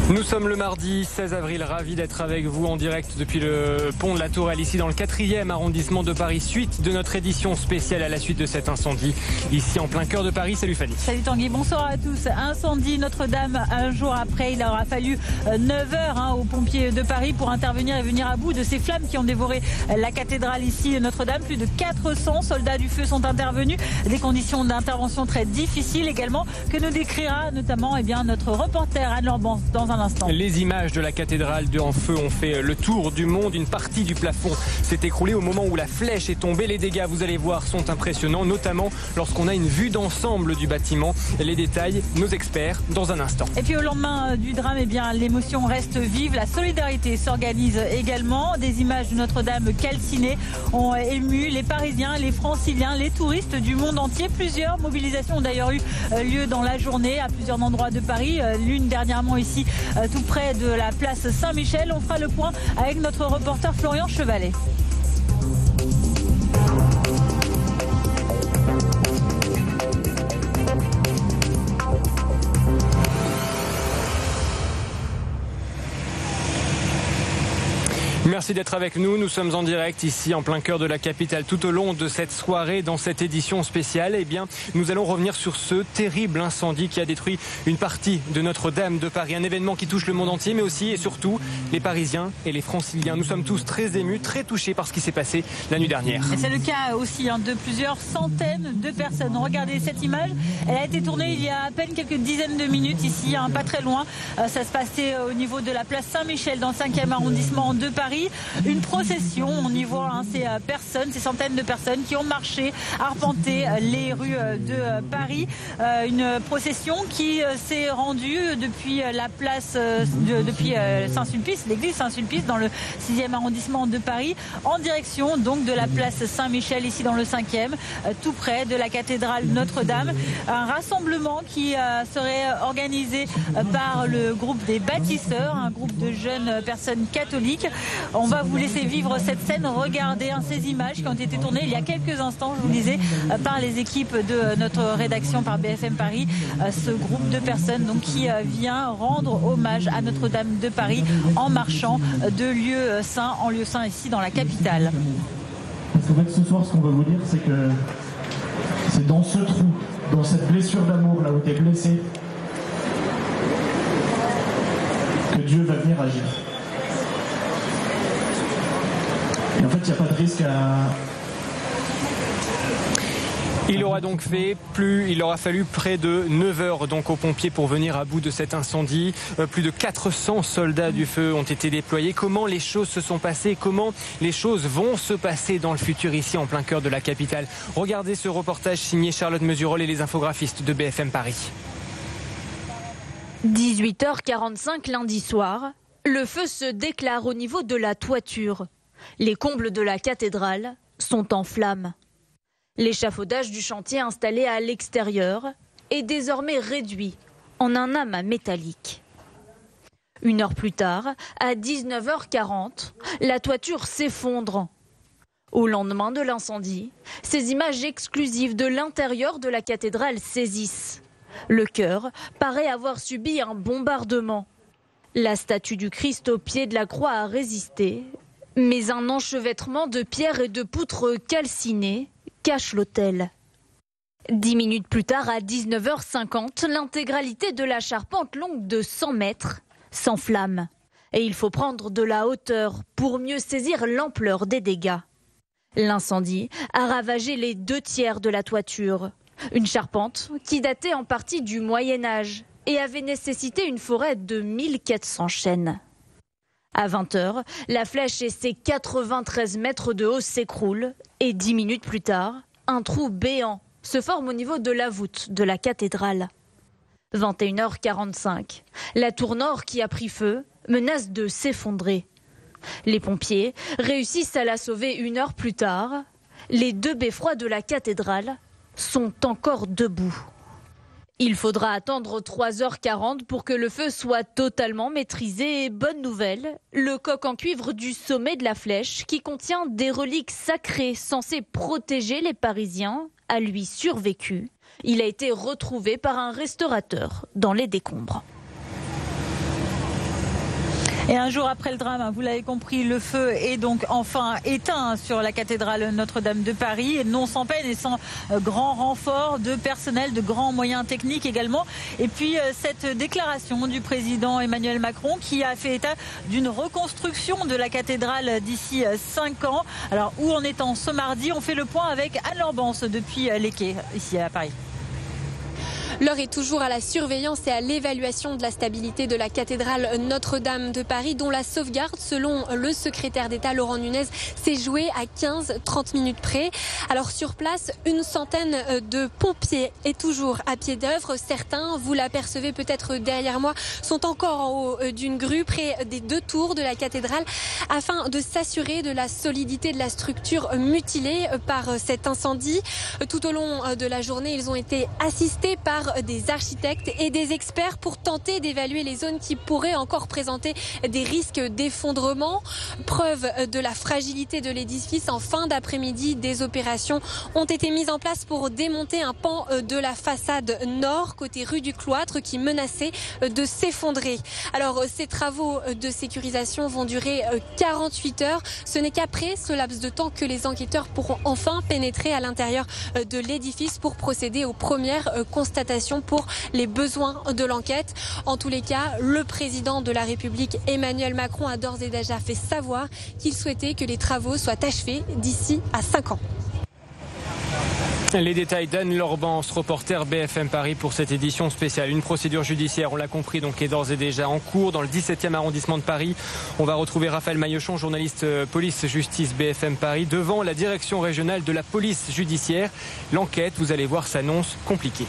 Nous sommes le mardi 16 avril, ravis d'être avec vous en direct depuis le pont de la Tourelle, ici dans le 4e arrondissement de Paris, suite de notre édition spéciale à la suite de cet incendie, ici en plein cœur de Paris. Salut Fanny. Salut Tanguy, bonsoir à tous. Incendie Notre-Dame, un jour après, il aura fallu 9 heures aux pompiers de Paris pour intervenir et venir à bout de ces flammes qui ont dévoré la cathédrale ici Notre-Dame. Plus de 400 soldats du feu sont intervenus, des conditions d'intervention très difficiles également, que nous décrira notamment notre reporter Anne Lorban dans un instant. Les images de la cathédrale en feu ont fait le tour du monde. Une partie du plafond s'est écroulée au moment où la flèche est tombée. Les dégâts, vous allez voir, sont impressionnants, notamment lorsqu'on a une vue d'ensemble du bâtiment. Les détails, nos experts, dans un instant. Et puis au lendemain du drame, l'émotion reste vive. La solidarité s'organise également. Des images de Notre-Dame calcinées ont ému les Parisiens, les Franciliens, les touristes du monde entier. Plusieurs mobilisations ont d'ailleurs eu lieu dans la journée à plusieurs endroits de Paris. L'une dernièrement ici, tout près de la place Saint-Michel. On fera le point avec notre reporter Florian Chevalet. Merci d'être avec nous. Nous sommes en direct ici en plein cœur de la capitale. Tout au long de cette soirée, dans cette édition spéciale, nous allons revenir sur ce terrible incendie qui a détruit une partie de Notre-Dame de Paris. Un événement qui touche le monde entier, mais aussi et surtout les Parisiens et les Franciliens. Nous sommes tous très émus, très touchés par ce qui s'est passé la nuit dernière. Et c'est le cas aussi de plusieurs centaines de personnes. Regardez cette image. Elle a été tournée il y a à peine quelques dizaines de minutes ici, pas très loin. Ça se passait au niveau de la place Saint-Michel dans le 5e arrondissement de Paris. Une procession, on y voit ces centaines de personnes qui ont marché, arpenté les rues de Paris. Une procession qui s'est rendue depuis la place, depuis Saint-Sulpice, l'église Saint-Sulpice dans le 6e arrondissement de Paris, en direction donc de la place Saint-Michel ici dans le 5e, tout près de la cathédrale Notre-Dame. Un rassemblement qui serait organisé par le groupe des bâtisseurs, un groupe de jeunes personnes catholiques. On va vous laisser vivre cette scène, regardez ces images qui ont été tournées il y a quelques instants, je vous le disais, par les équipes de notre rédaction, par BFM Paris, ce groupe de personnes qui vient rendre hommage à Notre-Dame de Paris en marchant de lieu saint en lieu saint ici dans la capitale. Parce qu'en fait ce soir, ce qu'on va vous dire, c'est que c'est dans ce trou, dans cette blessure d'amour, là où tu es blessé, que Dieu va venir agir. Et en fait, il n'y a pas de risque à... Il aura fallu près de 9 heures aux pompiers pour venir à bout de cet incendie. Plus de 400 soldats du feu ont été déployés. Comment les choses se sont passées? Comment les choses vont se passer dans le futur ici en plein cœur de la capitale? Regardez ce reportage signé Charlotte Mesurol et les infographistes de BFM Paris. 18h45 lundi soir, le feu se déclare au niveau de la toiture. Les combles de la cathédrale sont en flammes. L'échafaudage du chantier installé à l'extérieur est désormais réduit en un amas métallique. Une heure plus tard, à 19h40, la toiture s'effondre. Au lendemain de l'incendie, ces images exclusives de l'intérieur de la cathédrale saisissent. Le chœur paraît avoir subi un bombardement. La statue du Christ au pied de la croix a résisté, mais un enchevêtrement de pierres et de poutres calcinées cache l'autel. 10 minutes plus tard, à 19h50, l'intégralité de la charpente longue de 100 mètres s'enflamme. Et il faut prendre de la hauteur pour mieux saisir l'ampleur des dégâts. L'incendie a ravagé les 2/3 de la toiture. Une charpente qui datait en partie du Moyen-Âge et avait nécessité une forêt de 1400 chênes. À 20h, la flèche et ses 93 mètres de haut s'écroulent et 10 minutes plus tard, un trou béant se forme au niveau de la voûte de la cathédrale. 21h45, la tour nord qui a pris feu menace de s'effondrer. Les pompiers réussissent à la sauver 1 heure plus tard. Les 2 beffrois de la cathédrale sont encore debout. Il faudra attendre 3h40 pour que le feu soit totalement maîtrisé. Et bonne nouvelle, le coq en cuivre du sommet de la flèche, qui contient des reliques sacrées censées protéger les Parisiens, a lui survécu. Il a été retrouvé par un restaurateur dans les décombres. Et un jour après le drame, vous l'avez compris, le feu est donc enfin éteint sur la cathédrale Notre-Dame de Paris, et non sans peine et sans grand renfort de personnel, de grands moyens techniques également. Et puis cette déclaration du président Emmanuel Macron qui a fait état d'une reconstruction de la cathédrale d'ici 5 ans. Alors où en est-on ce mardi? On fait le point avec Anne Lorbance depuis les quais ici à Paris. L'heure est toujours à la surveillance et à l'évaluation de la stabilité de la cathédrale Notre-Dame de Paris, dont la sauvegarde, selon le secrétaire d'État Laurent Nunez, s'est jouée à 15-30 minutes près. Alors sur place, une centaine de pompiers est toujours à pied d'œuvre. Certains, vous l'apercevez peut-être derrière moi, sont encore en haut d'une grue près des 2 tours de la cathédrale afin de s'assurer de la solidité de la structure mutilée par cet incendie. Tout au long de la journée, ils ont été assistés par des architectes et des experts pour tenter d'évaluer les zones qui pourraient encore présenter des risques d'effondrement. Preuve de la fragilité de l'édifice, en fin d'après-midi, des opérations ont été mises en place pour démonter un pan de la façade nord, côté rue du Cloître, qui menaçait de s'effondrer. Alors, ces travaux de sécurisation vont durer 48 heures. Ce n'est qu'après ce laps de temps que les enquêteurs pourront enfin pénétrer à l'intérieur de l'édifice pour procéder aux premières constatations pour les besoins de l'enquête. En tous les cas, le président de la République, Emmanuel Macron, a d'ores et déjà fait savoir qu'il souhaitait que les travaux soient achevés d'ici à 5 ans. Les détails d'Anne Lorbance, reporter BFM Paris pour cette édition spéciale. Une procédure judiciaire, on l'a compris, donc est d'ores et déjà en cours dans le 17e arrondissement de Paris. On va retrouver Raphaël Maillochon, journaliste police-justice BFM Paris, devant la direction régionale de la police judiciaire. L'enquête, vous allez voir, s'annonce compliquée.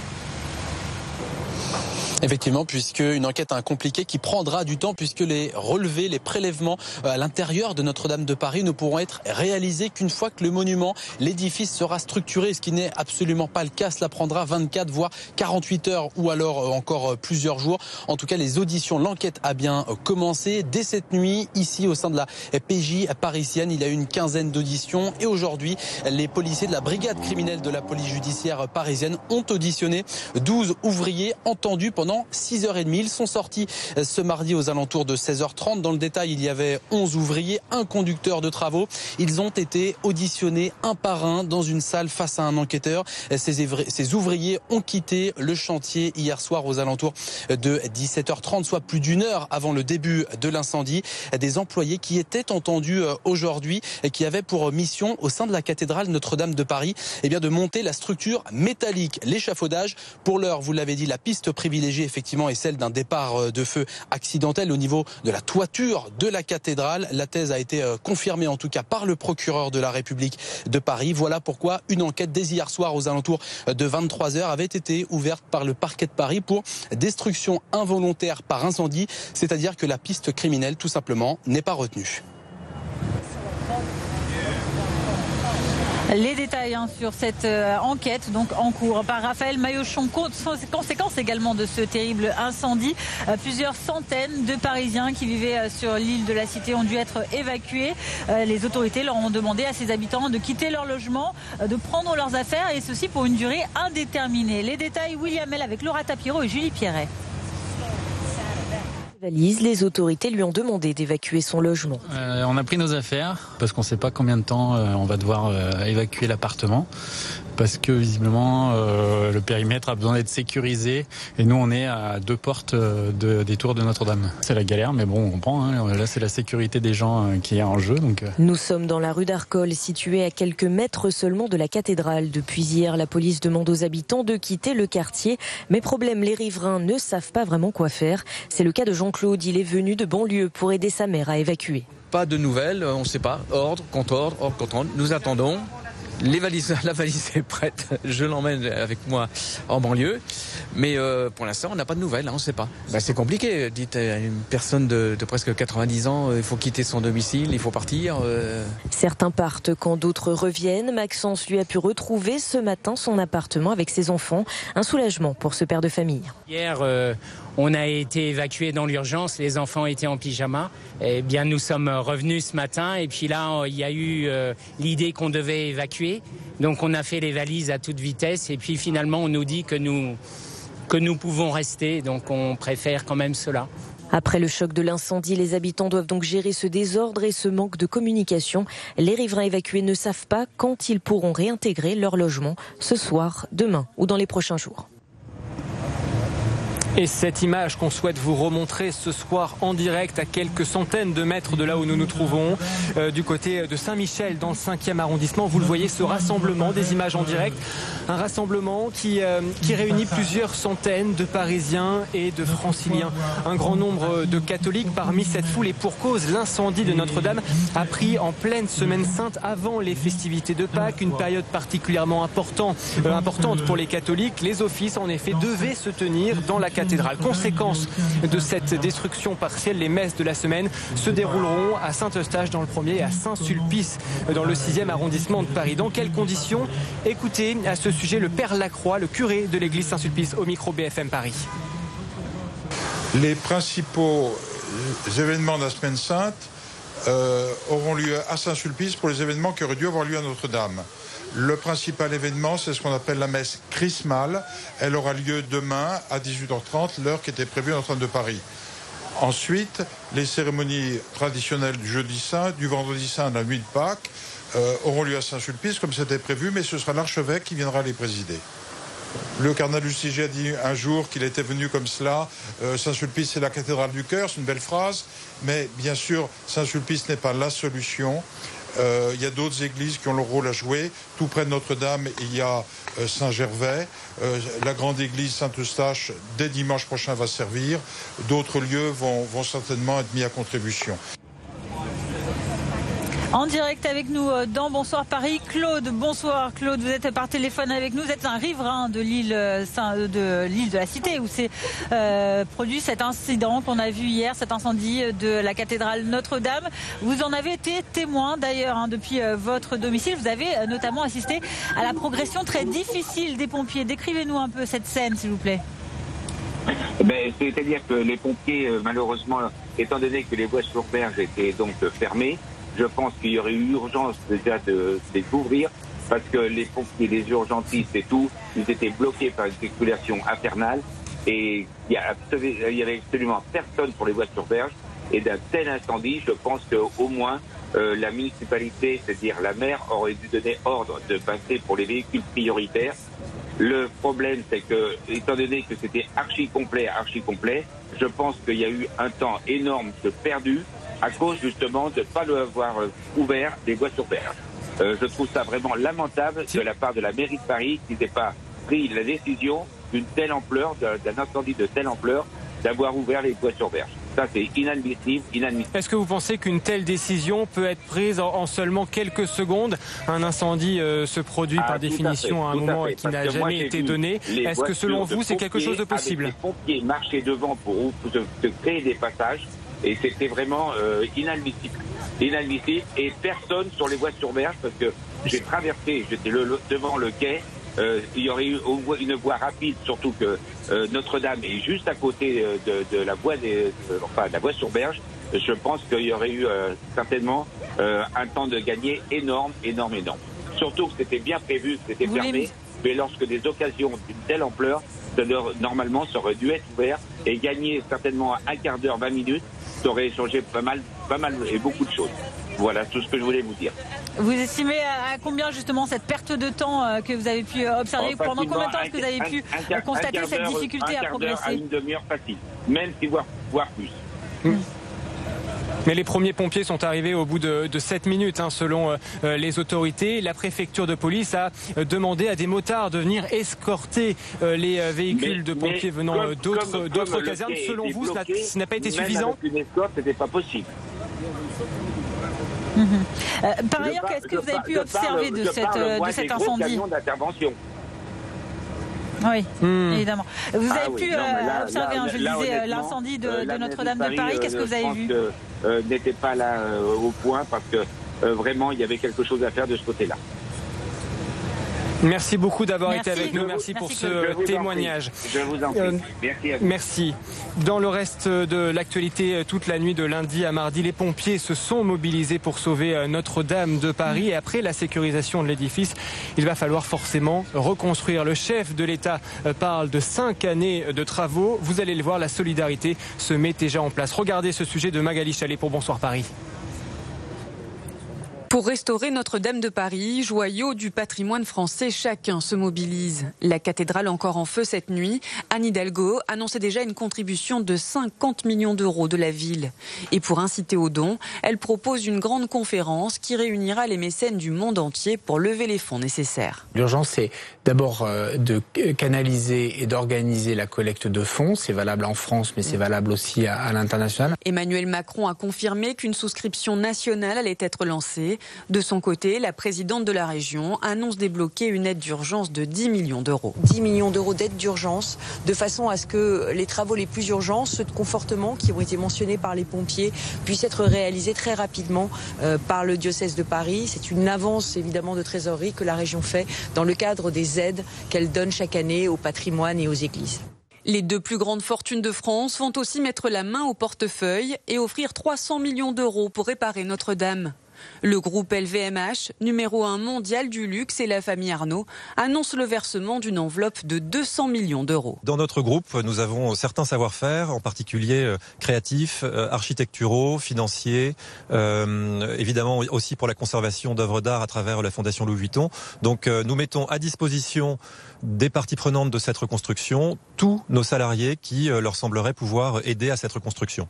Effectivement, puisque une enquête compliquée qui prendra du temps, puisque les relevés, les prélèvements à l'intérieur de Notre-Dame de Paris ne pourront être réalisés qu'une fois que le monument, l'édifice sera structuré, ce qui n'est absolument pas le cas. Cela prendra 24 voire 48 heures ou alors encore plusieurs jours. En tout cas, les auditions, l'enquête a bien commencé. Dès cette nuit, ici au sein de la PJ parisienne, il y a eu une quinzaine d'auditions et aujourd'hui, les policiers de la brigade criminelle de la police judiciaire parisienne ont auditionné 12 ouvriers entendus pendant 6h30. Ils sont sortis ce mardi aux alentours de 16h30. Dans le détail, il y avait 11 ouvriers, un conducteur de travaux. Ils ont été auditionnés un par un dans une salle face à un enquêteur. Ces ouvriers ont quitté le chantier hier soir aux alentours de 17h30, soit plus d'une heure avant le début de l'incendie. Des employés qui étaient entendus aujourd'hui et qui avaient pour mission au sein de la cathédrale Notre-Dame de Paris de monter la structure métallique, l'échafaudage. Pour l'heure, vous l'avez dit, la piste privilégiée effectivement est celle d'un départ de feu accidentel au niveau de la toiture de la cathédrale. La thèse a été confirmée en tout cas par le procureur de la République de Paris. Voilà pourquoi une enquête dès hier soir aux alentours de 23h avait été ouverte par le parquet de Paris pour destruction involontaire par incendie, c'est-à-dire que la piste criminelle tout simplement n'est pas retenue. Les détails sur cette enquête donc en cours par Raphaël Maillochon. Conséquence également de ce terrible incendie. Plusieurs centaines de Parisiens qui vivaient sur l'île de la Cité ont dû être évacués. Les autorités leur ont demandé à ces habitants de quitter leur logement, de prendre leurs affaires et ceci pour une durée indéterminée. Les détails, William Mel avec Laura Tapiro et Julie Pierret. Les autorités lui ont demandé d'évacuer son logement. On a pris nos affaires parce qu'on ne sait pas combien de temps on va devoir évacuer l'appartement. Parce que visiblement le périmètre a besoin d'être sécurisé et nous on est à 2 portes des tours de Notre-Dame. C'est la galère mais bon on comprend, là c'est la sécurité des gens qui est en jeu. Donc. Nous sommes dans la rue d'Arcole, située à quelques mètres seulement de la cathédrale. Depuis hier, la police demande aux habitants de quitter le quartier. Mais problème, les riverains ne savent pas vraiment quoi faire. C'est le cas de Jean-Claude, il est venu de banlieue pour aider sa mère à évacuer. Pas de nouvelles, on ne sait pas, ordre, contre-ordre, ordre, contre-ordre, nous attendons. La valise est prête, je l'emmène avec moi en banlieue, mais pour l'instant on n'a pas de nouvelles, on ne sait pas. C'est compliqué, dites à une personne de presque 90 ans, il faut quitter son domicile, il faut partir. Certains partent quand d'autres reviennent. Maxence lui a pu retrouver ce matin son appartement avec ses enfants, un soulagement pour ce père de famille. Hier, on a été évacués dans l'urgence, les enfants étaient en pyjama. Eh bien, nous sommes revenus ce matin et puis là, il y a eu l'idée qu'on devait évacuer. Donc on a fait les valises à toute vitesse et puis finalement on nous dit que nous pouvons rester, donc on préfère quand même cela. Après le choc de l'incendie, les habitants doivent donc gérer ce désordre et ce manque de communication. Les riverains évacués ne savent pas quand ils pourront réintégrer leur logement, ce soir, demain ou dans les prochains jours. Et cette image qu'on souhaite vous remontrer ce soir en direct à quelques centaines de mètres de là où nous nous trouvons, du côté de Saint-Michel dans le 5e arrondissement. Vous le voyez, ce rassemblement, des images en direct, un rassemblement qui réunit plusieurs centaines de Parisiens et de Franciliens. Un grand nombre de catholiques parmi cette foule, et pour cause, l'incendie de Notre-Dame a pris en pleine semaine sainte avant les festivités de Pâques, une période particulièrement importante pour les catholiques. Les offices en effet devaient se tenir dans la cathédrale. Conséquence de cette destruction partielle, les messes de la semaine se dérouleront à Saint-Eustache dans le 1er et à Saint-Sulpice dans le 6e arrondissement de Paris. Dans quelles conditions? Écoutez à ce sujet le Père Lacroix, le curé de l'église Saint-Sulpice au micro BFM Paris. Les principaux événements de la semaine sainte auront lieu à Saint-Sulpice pour les événements qui auraient dû avoir lieu à Notre-Dame. Le principal événement, c'est ce qu'on appelle la messe chrismale. Elle aura lieu demain à 18h30, l'heure qui était prévue à Notre-Dame de Paris. Ensuite, les cérémonies traditionnelles du jeudi saint, du vendredi saint, de la nuit de Pâques, auront lieu à Saint-Sulpice comme c'était prévu, mais ce sera l'archevêque qui viendra les présider. Le cardinal Lustiger a dit un jour qu'il était venu comme cela. Saint-Sulpice, c'est la cathédrale du cœur, c'est une belle phrase, mais bien sûr, Saint-Sulpice n'est pas la solution. Il y a d'autres églises qui ont leur rôle à jouer. Tout près de Notre-Dame, il y a Saint-Gervais. La grande église Saint-Eustache, dès dimanche prochain, va servir. D'autres lieux vont certainement être mis à contribution. En direct avec nous dans Bonsoir Paris, Claude. Bonsoir Claude, vous êtes par téléphone avec nous. Vous êtes un riverain de l'île de la Cité où s'est produit cet incident qu'on a vu hier, cet incendie de la cathédrale Notre-Dame. Vous en avez été témoin d'ailleurs depuis votre domicile. Vous avez notamment assisté à la progression très difficile des pompiers. Décrivez-nous un peu cette scène s'il vous plaît. C'est-à-dire que les pompiers, malheureusement, étant donné que les voies sur berge étaient donc fermées, je pense qu'il y aurait eu urgence déjà de découvrir parce que les pompiers, les urgentistes et tout, ils étaient bloqués par une circulation infernale et il y avait absolument personne pour les voies sur berge. Et d'un tel incendie, je pense qu'au moins la municipalité, c'est-à-dire la maire, aurait dû donner ordre de passer pour les véhicules prioritaires. Le problème, c'est que, étant donné que c'était archi complet, je pense qu'il y a eu un temps énorme de perdu à cause justement de ne pas avoir ouvert les voies sur berge. Je trouve ça vraiment lamentable de la part de la mairie de Paris qui n'ait pas pris la décision d'une telle ampleur, d'un incendie de telle ampleur, d'avoir ouvert les voies sur berge. Ça, c'est inadmissible. Est-ce que vous pensez qu'une telle décision peut être prise en seulement quelques secondes? Un incendie se produit par définition à un moment qui n'a jamais été donné. Est-ce que selon vous, c'est quelque chose de possible? Les pompiers marchaient devant pour se créer des passages et c'était vraiment inadmissible. Et personne sur les voies sur berge parce que j'ai traversé, j'étais devant le quai. Il y aurait eu une voie rapide, surtout que Notre-Dame est juste à côté de la voie de la voie sur berge. Je pense qu'il y aurait eu certainement un temps de gagner énorme. Surtout que c'était bien prévu, que c'était fermé, mais lorsque des occasions d'une telle ampleur, normalement, ça aurait dû être ouvert et gagner certainement un quart d'heure, 20 minutes, ça aurait changé pas mal et beaucoup de choses. Voilà tout ce que je voulais vous dire. Vous estimez à combien justement cette perte de temps que vous avez pu observer? Pendant combien de temps est-ce que vous avez pu constater cette difficulté à progresser? À une demi-heure facile, même si voire plus. Mais les premiers pompiers sont arrivés au bout de 7 minutes, selon les autorités. La préfecture de police a demandé à des motards de venir escorter les véhicules de pompiers venant d'autres casernes. Selon vous, ce n'a pas été suffisant? Une escorte, c'était pas possible. Par ailleurs, qu'est-ce que vous avez pu observer de cet incendie? Oui, évidemment. Vous avez pu observer, je disais, l'incendie de Notre-Dame de Paris. Qu'est-ce que vous avez vu? N'était pas là au point parce que vraiment il y avait quelque chose à faire de ce côté-là. Merci beaucoup d'avoir été avec nous. Merci pour ce témoignage. Je vous en prie. Merci à vous. Merci. Dans le reste de l'actualité, toute la nuit de lundi à mardi, les pompiers se sont mobilisés pour sauver Notre-Dame de Paris. Et après la sécurisation de l'édifice, il va falloir forcément reconstruire. Le chef de l'État parle de 5 années de travaux. Vous allez le voir, la solidarité se met déjà en place. Regardez ce sujet de Magali Chalet pour Bonsoir Paris. Pour restaurer Notre-Dame de Paris, joyau du patrimoine français, chacun se mobilise. La cathédrale encore en feu cette nuit, Anne Hidalgo annonçait déjà une contribution de 50 millions d'euros de la ville. Et pour inciter aux dons, elle propose une grande conférence qui réunira les mécènes du monde entier pour lever les fonds nécessaires. L'urgence, c'est d'abord de canaliser et d'organiser la collecte de fonds. C'est valable en France, mais c'est valable aussi à l'international. Emmanuel Macron a confirmé qu'une souscription nationale allait être lancée. De son côté, la présidente de la région annonce débloquer une aide d'urgence de 10 millions d'euros. 10 millions d'euros d'aide d'urgence, de façon à ce que les travaux les plus urgents, ceux de confortement qui ont été mentionnés par les pompiers, puissent être réalisés très rapidement par le diocèse de Paris. C'est une avance évidemment de trésorerie que la région fait dans le cadre des aides qu'elle donne chaque année au patrimoine et aux églises. Les 2 plus grandes fortunes de France vont aussi mettre la main au portefeuille et offrir 300 millions d'euros pour réparer Notre-Dame. Le groupe LVMH, numéro 1 mondial du luxe, et la famille Arnault annonce le versement d'une enveloppe de 200 millions d'euros. Dans notre groupe, nous avons certains savoir-faire, en particulier créatifs, architecturaux, financiers, évidemment aussi pour la conservation d'œuvres d'art à travers la Fondation Louis Vuitton. Donc nous mettons à disposition des parties prenantes de cette reconstruction tous nos salariés qui leur sembleraient pouvoir aider à cette reconstruction.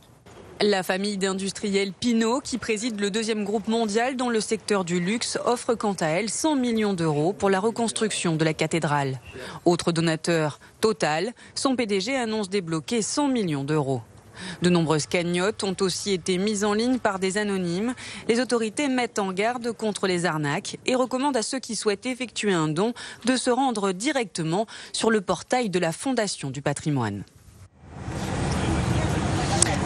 La famille d'industriels Pinault, qui préside le 2e groupe mondial dans le secteur du luxe, offre quant à elle 100 millions d'euros pour la reconstruction de la cathédrale. Autre donateur, Total, son PDG annonce débloquer 100 millions d'euros. De nombreuses cagnottes ont aussi été mises en ligne par des anonymes. Les autorités mettent en garde contre les arnaques et recommandent à ceux qui souhaitent effectuer un don de se rendre directement sur le portail de la Fondation du patrimoine.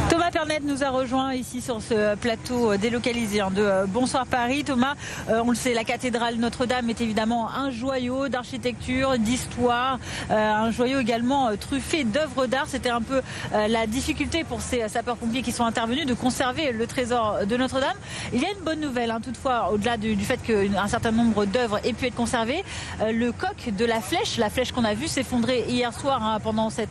Thomas Pernet nous a rejoint ici sur ce plateau délocalisé de Bonsoir Paris. Thomas, on le sait, la cathédrale Notre-Dame est évidemment un joyau d'architecture, d'histoire, un joyau également truffé d'œuvres d'art. C'était un peu la difficulté pour ces sapeurs-pompiers qui sont intervenus de conserver le trésor de Notre-Dame. Il y a une bonne nouvelle, toutefois, au-delà du fait qu'un certain nombre d'œuvres aient pu être conservées. Le coq de la flèche qu'on a vu s'effondrer hier soir pendant ce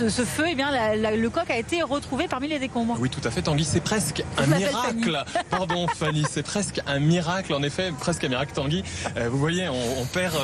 feu, eh bien, le coq a été retrouvé parmi les décombres. Oui, tout à fait, Tanguy, c'est presque un miracle. Pardon, Fanny, c'est presque un miracle, en effet, presque un miracle, Tanguy. Vous voyez, on perd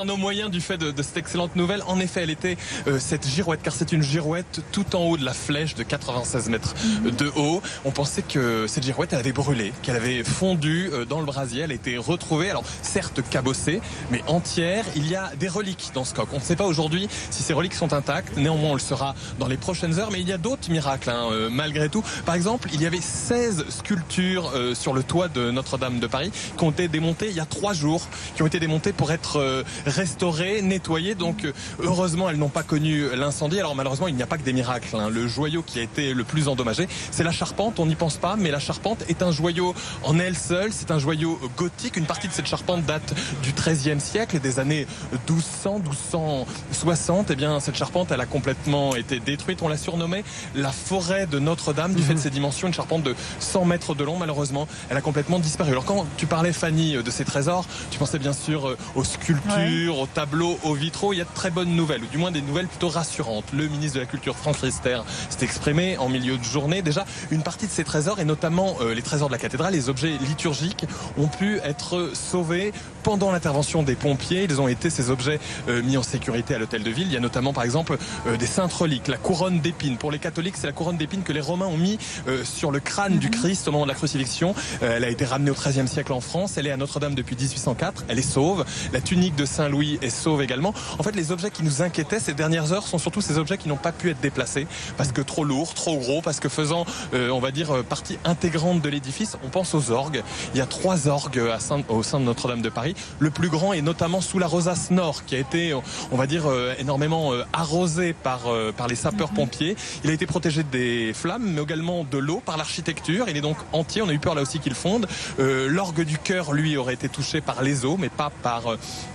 nos moyens du fait de cette excellente nouvelle. En effet, elle était cette girouette, car c'est une girouette tout en haut de la flèche de 96 mètres de haut. On pensait que cette girouette, elle avait brûlé, qu'elle avait fondu dans le brasier. Elle a été retrouvée, alors certes cabossée, mais entière. Il y a des reliques dans ce coq. On ne sait pas aujourd'hui si ces reliques sont intactes. Néanmoins, on le saura dans les prochaines heures. Mais il y a d'autres miracles, malgré tout. Par exemple, il y avait 16 sculptures sur le toit de Notre-Dame de Paris qui ont été démontées il y a 3 jours, qui ont été démontées pour être restaurées, nettoyées. Donc heureusement, elles n'ont pas connu l'incendie. Alors malheureusement, il n'y a pas que des miracles. Le joyau qui a été le plus endommagé, c'est la charpente. On n'y pense pas, mais la charpente est un joyau en elle seule. C'est un joyau gothique. Une partie de cette charpente date du XIIIe siècle et des années 1200, 1260. Eh bien, cette charpente, elle a complètement été détruite. On l'a surnommée la forêt de Notre-Dame du fait de ses dimensions, une charpente de 100 mètres de long. Malheureusement, elle a complètement disparu. Alors quand tu parlais, Fanny, de ces trésors, tu pensais bien sûr aux sculptures, aux tableaux, aux vitraux. Il y a de très bonnes nouvelles, ou du moins des nouvelles plutôt rassurantes. Le ministre de la Culture, Franck Riester, s'est exprimé en milieu de journée. Déjà, une partie de ces trésors, et notamment les trésors de la cathédrale, les objets liturgiques, ont pu être sauvés pendant l'intervention des pompiers. Ils ont été, ces objets, mis en sécurité à l'hôtel de ville. Il y a notamment, par exemple, des saintes reliques, la couronne d'épines. Pour les catholiques, c'est la couronne d'épines que les Romains ont mis sur le crâne du Christ au moment de la crucifixion. Elle a été ramenée au XIIIe siècle en France. Elle est à Notre-Dame depuis 1804. Elle est sauve. La tunique de Saint-Louis est sauve également. En fait, les objets qui nous inquiétaient ces dernières heures sont surtout ces objets qui n'ont pas pu être déplacés parce que trop lourds, trop gros, parce que faisant, on va dire, partie intégrante de l'édifice. On pense aux orgues. Il y a 3 orgues au sein de Notre-Dame de Paris. Le plus grand est notamment sous la rosace nord qui a été, on va dire, énormément arrosé par les sapeurs-pompiers. Il a été protégé des flammes. flammes, mais également de l'eau par l'architecture. Il est donc entier, on a eu peur là aussi qu'il fonde. L'orgue du chœur, lui, aurait été touché par les eaux, mais pas par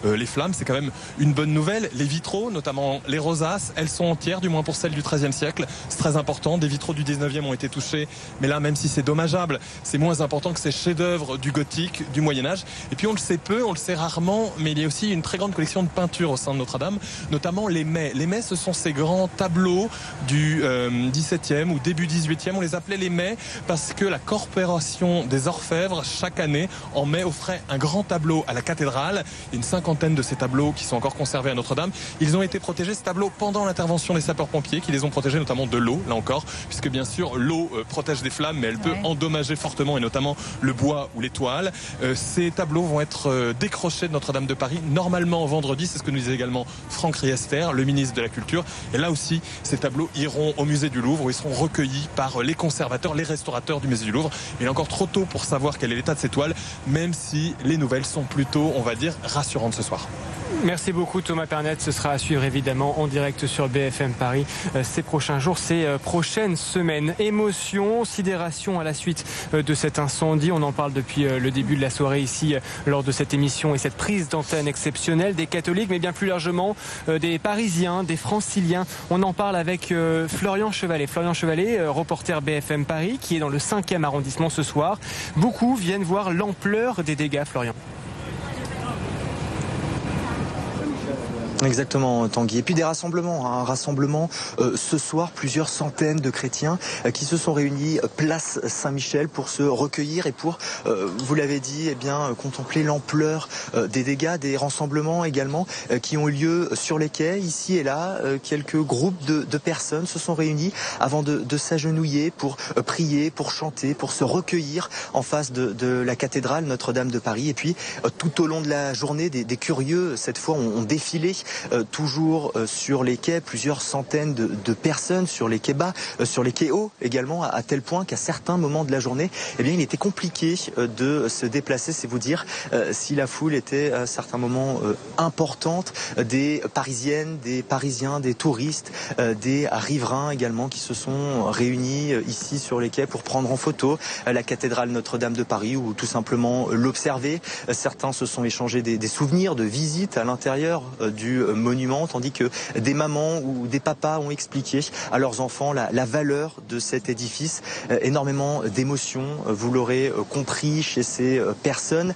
les flammes. C'est quand même une bonne nouvelle. Les vitraux, notamment les rosaces, elles sont entières, du moins pour celles du XIIIe siècle. C'est très important. Des vitraux du XIXe ont été touchés, mais là, même si c'est dommageable, c'est moins important que ces chefs-d'œuvre du gothique, du Moyen-Âge. Et puis on le sait peu, on le sait rarement, mais il y a aussi une très grande collection de peintures au sein de Notre-Dame, notamment les mets. Les mets, ce sont ces grands tableaux du XVIIe ou début XVIIIe. On les appelait les mets parce que la Corporation des Orfèvres, chaque année, en mai, offrait un grand tableau à la cathédrale. Il y a une cinquantaine de ces tableaux qui sont encore conservés à Notre-Dame. Ils ont été protégés, ces tableaux, pendant l'intervention des sapeurs-pompiers, qui les ont protégés notamment de l'eau, là encore, puisque bien sûr, l'eau protège des flammes, mais elle peut endommager fortement, et notamment le bois ou les toiles. Ces tableaux vont être décrochés de Notre-Dame de Paris, normalement vendredi, c'est ce que nous disait également Franck Riester, le ministre de la Culture. Et là aussi, ces tableaux iront au musée du Louvre, où ils seront recueillis par les conservateurs, les restaurateurs du musée du Louvre. Il est encore trop tôt pour savoir quel est l'état de ces toiles, même si les nouvelles sont plutôt, on va dire, rassurantes ce soir. Merci beaucoup Thomas Pernet, ce sera à suivre évidemment en direct sur BFM Paris ces prochains jours, ces prochaines semaines. Émotion, sidération à la suite de cet incendie, on en parle depuis le début de la soirée ici lors de cette émission et cette prise d'antenne exceptionnelle des catholiques, mais bien plus largement des Parisiens, des Franciliens. On en parle avec Florian Chevalet. Florian Chevalet, reporter BFM Paris, qui est dans le 5e arrondissement ce soir. Beaucoup viennent voir l'ampleur des dégâts, Florian. Exactement, Tanguy. Et puis des rassemblements, un rassemblement ce soir, plusieurs centaines de chrétiens qui se sont réunis place Saint-Michel pour se recueillir et pour, vous l'avez dit, eh bien, contempler l'ampleur des dégâts, des rassemblements également qui ont eu lieu sur les quais, ici et là. Quelques groupes de personnes se sont réunis avant de s'agenouiller pour prier, pour chanter, pour se recueillir en face de la cathédrale Notre-Dame de Paris. Et puis, tout au long de la journée, des curieux, cette fois, ont défilé toujours sur les quais, plusieurs centaines de personnes sur les quais bas, sur les quais hauts également, à tel point qu'à certains moments de la journée, eh bien, il était compliqué de se déplacer, c'est vous dire si la foule était à certains moments importante, des Parisiennes, des Parisiens, des touristes, des riverains également qui se sont réunis ici sur les quais pour prendre en photo la cathédrale Notre-Dame de Paris ou tout simplement l'observer. Certains se sont échangés des souvenirs de visites à l'intérieur du monument, tandis que des mamans ou des papas ont expliqué à leurs enfants la valeur de cet édifice. Énormément d'émotions, vous l'aurez compris, chez ces personnes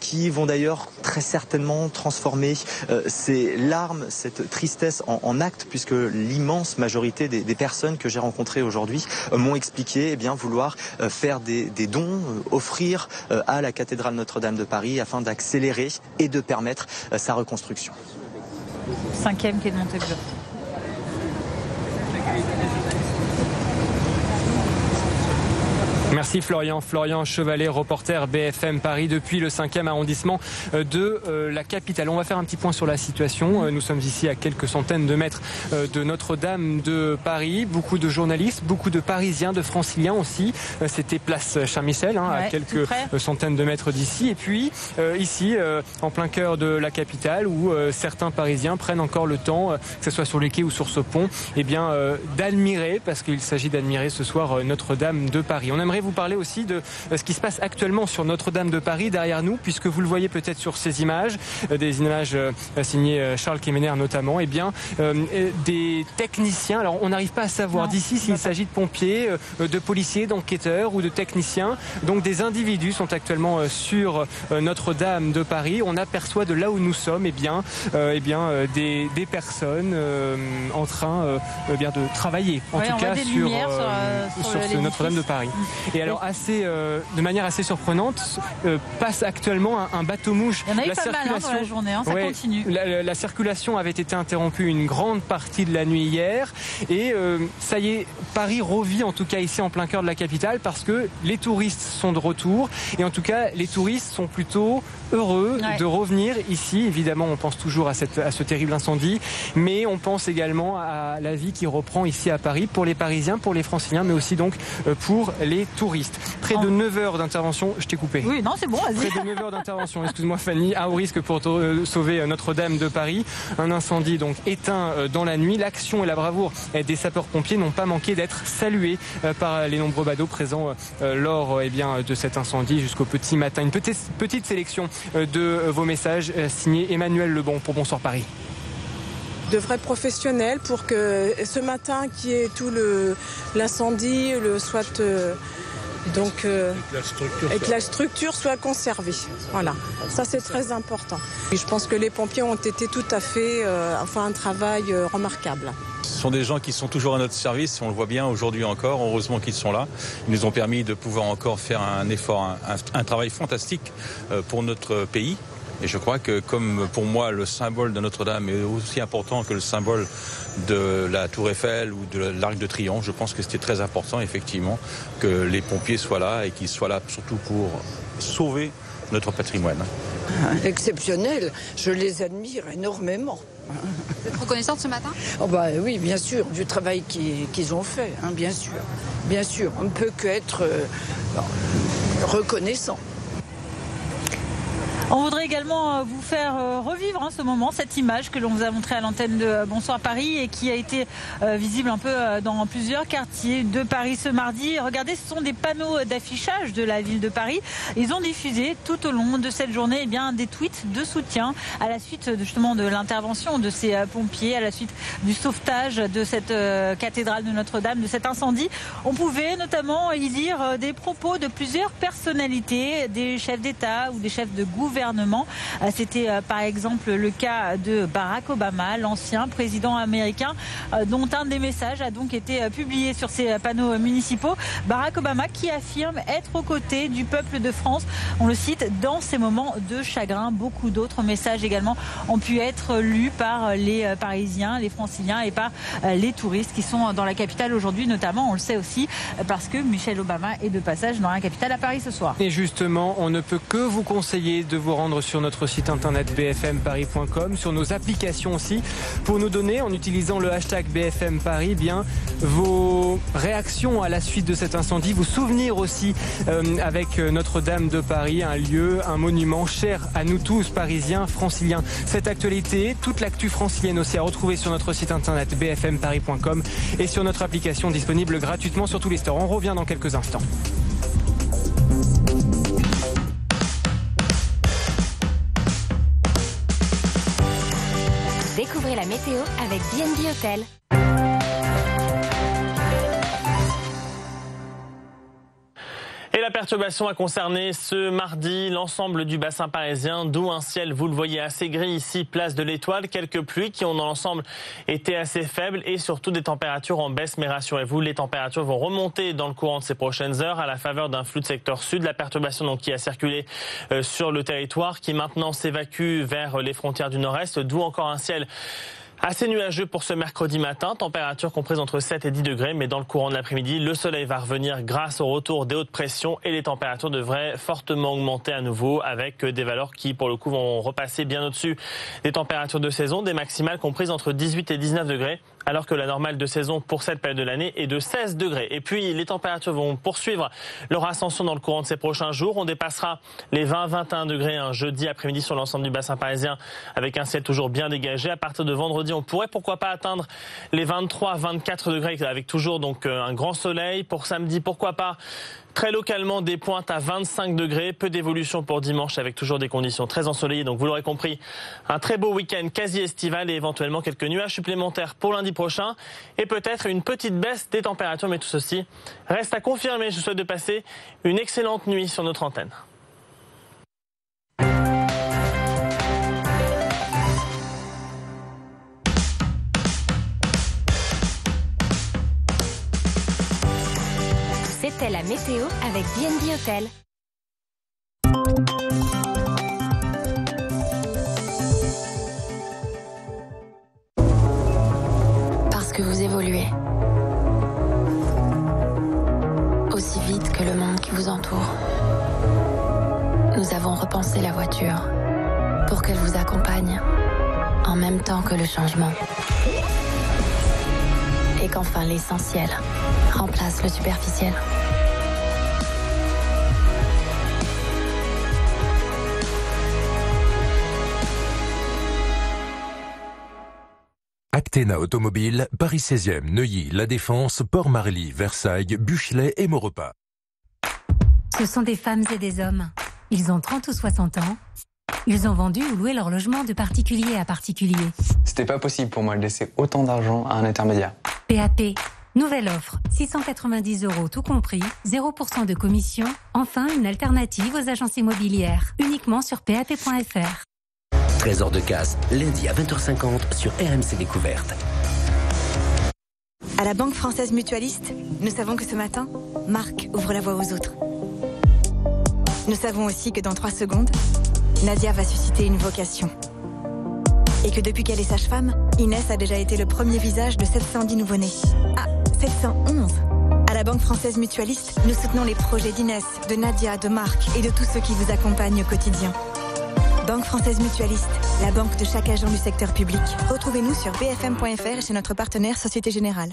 qui vont d'ailleurs très certainement transformer ces larmes, cette tristesse en actes, puisque l'immense majorité des personnes que j'ai rencontrées aujourd'hui m'ont expliqué vouloir faire des dons, offrir à la cathédrale Notre-Dame de Paris afin d'accélérer et de permettre sa reconstruction. 5e quai de Montaiglon. Merci Florian. Florian Chevalet, reporter BFM Paris depuis le 5e arrondissement de la capitale. On va faire un petit point sur la situation. Nous sommes ici à quelques centaines de mètres de Notre-Dame de Paris. Beaucoup de journalistes, beaucoup de Parisiens, de Franciliens aussi. C'était place Saint-Michel, à quelques centaines de mètres d'ici. Et puis ici, en plein cœur de la capitale, où certains Parisiens prennent encore le temps, que ce soit sur les quais ou sur ce pont, d'admirer, parce qu'il s'agit d'admirer ce soir Notre-Dame de Paris. On aimerait vous parler aussi de ce qui se passe actuellement sur Notre-Dame de Paris derrière nous, puisque vous le voyez peut-être sur ces images, des images signées Charles Quéméner notamment, des techniciens. Alors on n'arrive pas à savoir d'ici s'il s'agit de pompiers, de policiers, d'enquêteurs ou de techniciens. Donc des individus sont actuellement sur Notre-Dame de Paris. On aperçoit de là où nous sommes des personnes en train de travailler, en tout cas sur Notre-Dame de Paris. Et alors, de manière assez surprenante, passe actuellement un bateau-mouche. Il y en a eu pas mal dans la journée, ça continue. La circulation avait été interrompue une grande partie de la nuit hier. Et ça y est, Paris revit en tout cas ici en plein cœur de la capitale, parce que les touristes sont de retour. Et en tout cas, les touristes sont plutôt heureux de revenir ici. Évidemment, on pense toujours à ce terrible incendie, mais on pense également à la vie qui reprend ici à Paris pour les Parisiens, pour les Franciliens, mais aussi donc pour les touristes. touristes. Près de 9 heures d'intervention. Je t'ai coupé. Oui, non, c'est bon, vas-y. Près de 9 heures d'intervention, excuse-moi Fanny, à haut risque pour sauver Notre-Dame de Paris. Un incendie donc éteint dans la nuit. L'action et la bravoure des sapeurs-pompiers n'ont pas manqué d'être salués par les nombreux badauds présents lors de cet incendie jusqu'au petit matin. Une petite sélection de vos messages signés Emmanuel Lebon pour Bonsoir Paris. De vrais professionnels pour que ce matin qui est tout l'incendie soit et que la structure soit conservée. Voilà, ça c'est très important. Et je pense que les pompiers ont été tout à fait un travail remarquable. Ce sont des gens qui sont toujours à notre service, on le voit bien aujourd'hui encore, heureusement qu'ils sont là. Ils nous ont permis de pouvoir encore faire un effort, un travail fantastique pour notre pays. Et je crois que comme pour moi le symbole de Notre-Dame est aussi important que le symbole de la Tour Eiffel ou de l'Arc de Triomphe, je pense que c'était très important effectivement que les pompiers soient là et qu'ils soient là surtout pour sauver notre patrimoine. Exceptionnel, je les admire énormément. Vous êtes reconnaissante ce matin ? Oui, bien sûr, du travail qu'ils ont fait, bien sûr. Bien sûr, on ne peut qu'être reconnaissant. On voudrait également vous faire revivre ce moment, cette image que l'on vous a montrée à l'antenne de Bonsoir Paris et qui a été visible un peu dans plusieurs quartiers de Paris ce mardi. Regardez, ce sont des panneaux d'affichage de la ville de Paris. Ils ont diffusé tout au long de cette journée des tweets de soutien à la suite justement de l'intervention de ces pompiers, à la suite du sauvetage de cette cathédrale de Notre-Dame, de cet incendie. On pouvait notamment y lire des propos de plusieurs personnalités, des chefs d'État ou des chefs de gouvernement. C'était par exemple le cas de Barack Obama, l'ancien président américain, dont un des messages a donc été publié sur ces panneaux municipaux. Barack Obama qui affirme être aux côtés du peuple de France. On le cite dans ces moments de chagrin. Beaucoup d'autres messages également ont pu être lus par les Parisiens, les Franciliens et par les touristes qui sont dans la capitale aujourd'hui, notamment, on le sait aussi, parce que Michelle Obama est de passage dans la capitale à Paris ce soir. Et justement, on ne peut que vous conseiller de vous rendre sur notre site internet bfmparis.com, sur nos applications aussi, pour nous donner, en utilisant le hashtag BFM Paris, vos réactions à la suite de cet incendie, vos souvenirs aussi avec Notre-Dame de Paris, un lieu, un monument cher à nous tous, Parisiens, Franciliens. Cette actualité, toute l'actu francilienne aussi à retrouver sur notre site internet bfmparis.com et sur notre application disponible gratuitement sur tous les stores. On revient dans quelques instants. Découvrez la météo avec B&B Hôtel. Et la perturbation a concerné ce mardi l'ensemble du bassin parisien, d'où un ciel, vous le voyez, assez gris ici, place de l'Étoile. Quelques pluies qui ont dans l'ensemble été assez faibles et surtout des températures en baisse. Mais rassurez-vous, les températures vont remonter dans le courant de ces prochaines heures à la faveur d'un flou de secteur sud. La perturbation donc qui a circulé sur le territoire, qui maintenant s'évacue vers les frontières du nord-est, d'où encore un ciel assez nuageux pour ce mercredi matin, température comprise entre 7 et 10 degrés, mais dans le courant de l'après-midi, le soleil va revenir grâce au retour des hautes pressions et les températures devraient fortement augmenter à nouveau avec des valeurs qui, pour le coup, vont repasser bien au-dessus des températures de saison, des maximales comprises entre 18 et 19 degrés, alors que la normale de saison pour cette période de l'année est de 16 degrés. Et puis, les températures vont poursuivre leur ascension dans le courant de ces prochains jours. On dépassera les 20-21 degrés un jeudi après-midi sur l'ensemble du bassin parisien avec un ciel toujours bien dégagé. À partir de vendredi, on pourrait pourquoi pas atteindre les 23-24 degrés avec toujours donc un grand soleil. Pour samedi, pourquoi pas très localement des pointes à 25 degrés, peu d'évolution pour dimanche avec toujours des conditions très ensoleillées. Donc vous l'aurez compris, un très beau week-end quasi estival et éventuellement quelques nuages supplémentaires pour lundi prochain et peut-être une petite baisse des températures. Mais tout ceci reste à confirmer. Je vous souhaite de passer une excellente nuit sur notre antenne. C'était la météo avec B&B Hôtel. Parce que vous évoluez aussi vite que le monde qui vous entoure. Nous avons repensé la voiture pour qu'elle vous accompagne en même temps que le changement. Et qu'enfin l'essentiel remplace le superficiel. Stena Automobile, Paris 16e, Neuilly, La Défense, Port-Marly, Versailles, Buchelay et Maurepas. Ce sont des femmes et des hommes. Ils ont 30 ou 60 ans. Ils ont vendu ou loué leur logement de particulier à particulier. C'était pas possible pour moi de laisser autant d'argent à un intermédiaire. PAP. Nouvelle offre, 690 € tout compris, 0% de commission. Enfin, une alternative aux agences immobilières. Uniquement sur pap.fr. Trésor de casse, lundi à 20h50 sur RMC Découverte. À la Banque Française Mutualiste, nous savons que ce matin, Marc ouvre la voie aux autres. Nous savons aussi que dans 3 secondes, Nadia va susciter une vocation. Et que depuis qu'elle est sage-femme, Inès a déjà été le premier visage de 710 nouveau-nés. Ah, 711. À la Banque Française Mutualiste, nous soutenons les projets d'Inès, de Nadia, de Marc et de tous ceux qui vous accompagnent au quotidien. Banque Française Mutualiste, la banque de chaque agent du secteur public. Retrouvez-nous sur bfm.fr et chez notre partenaire Société Générale.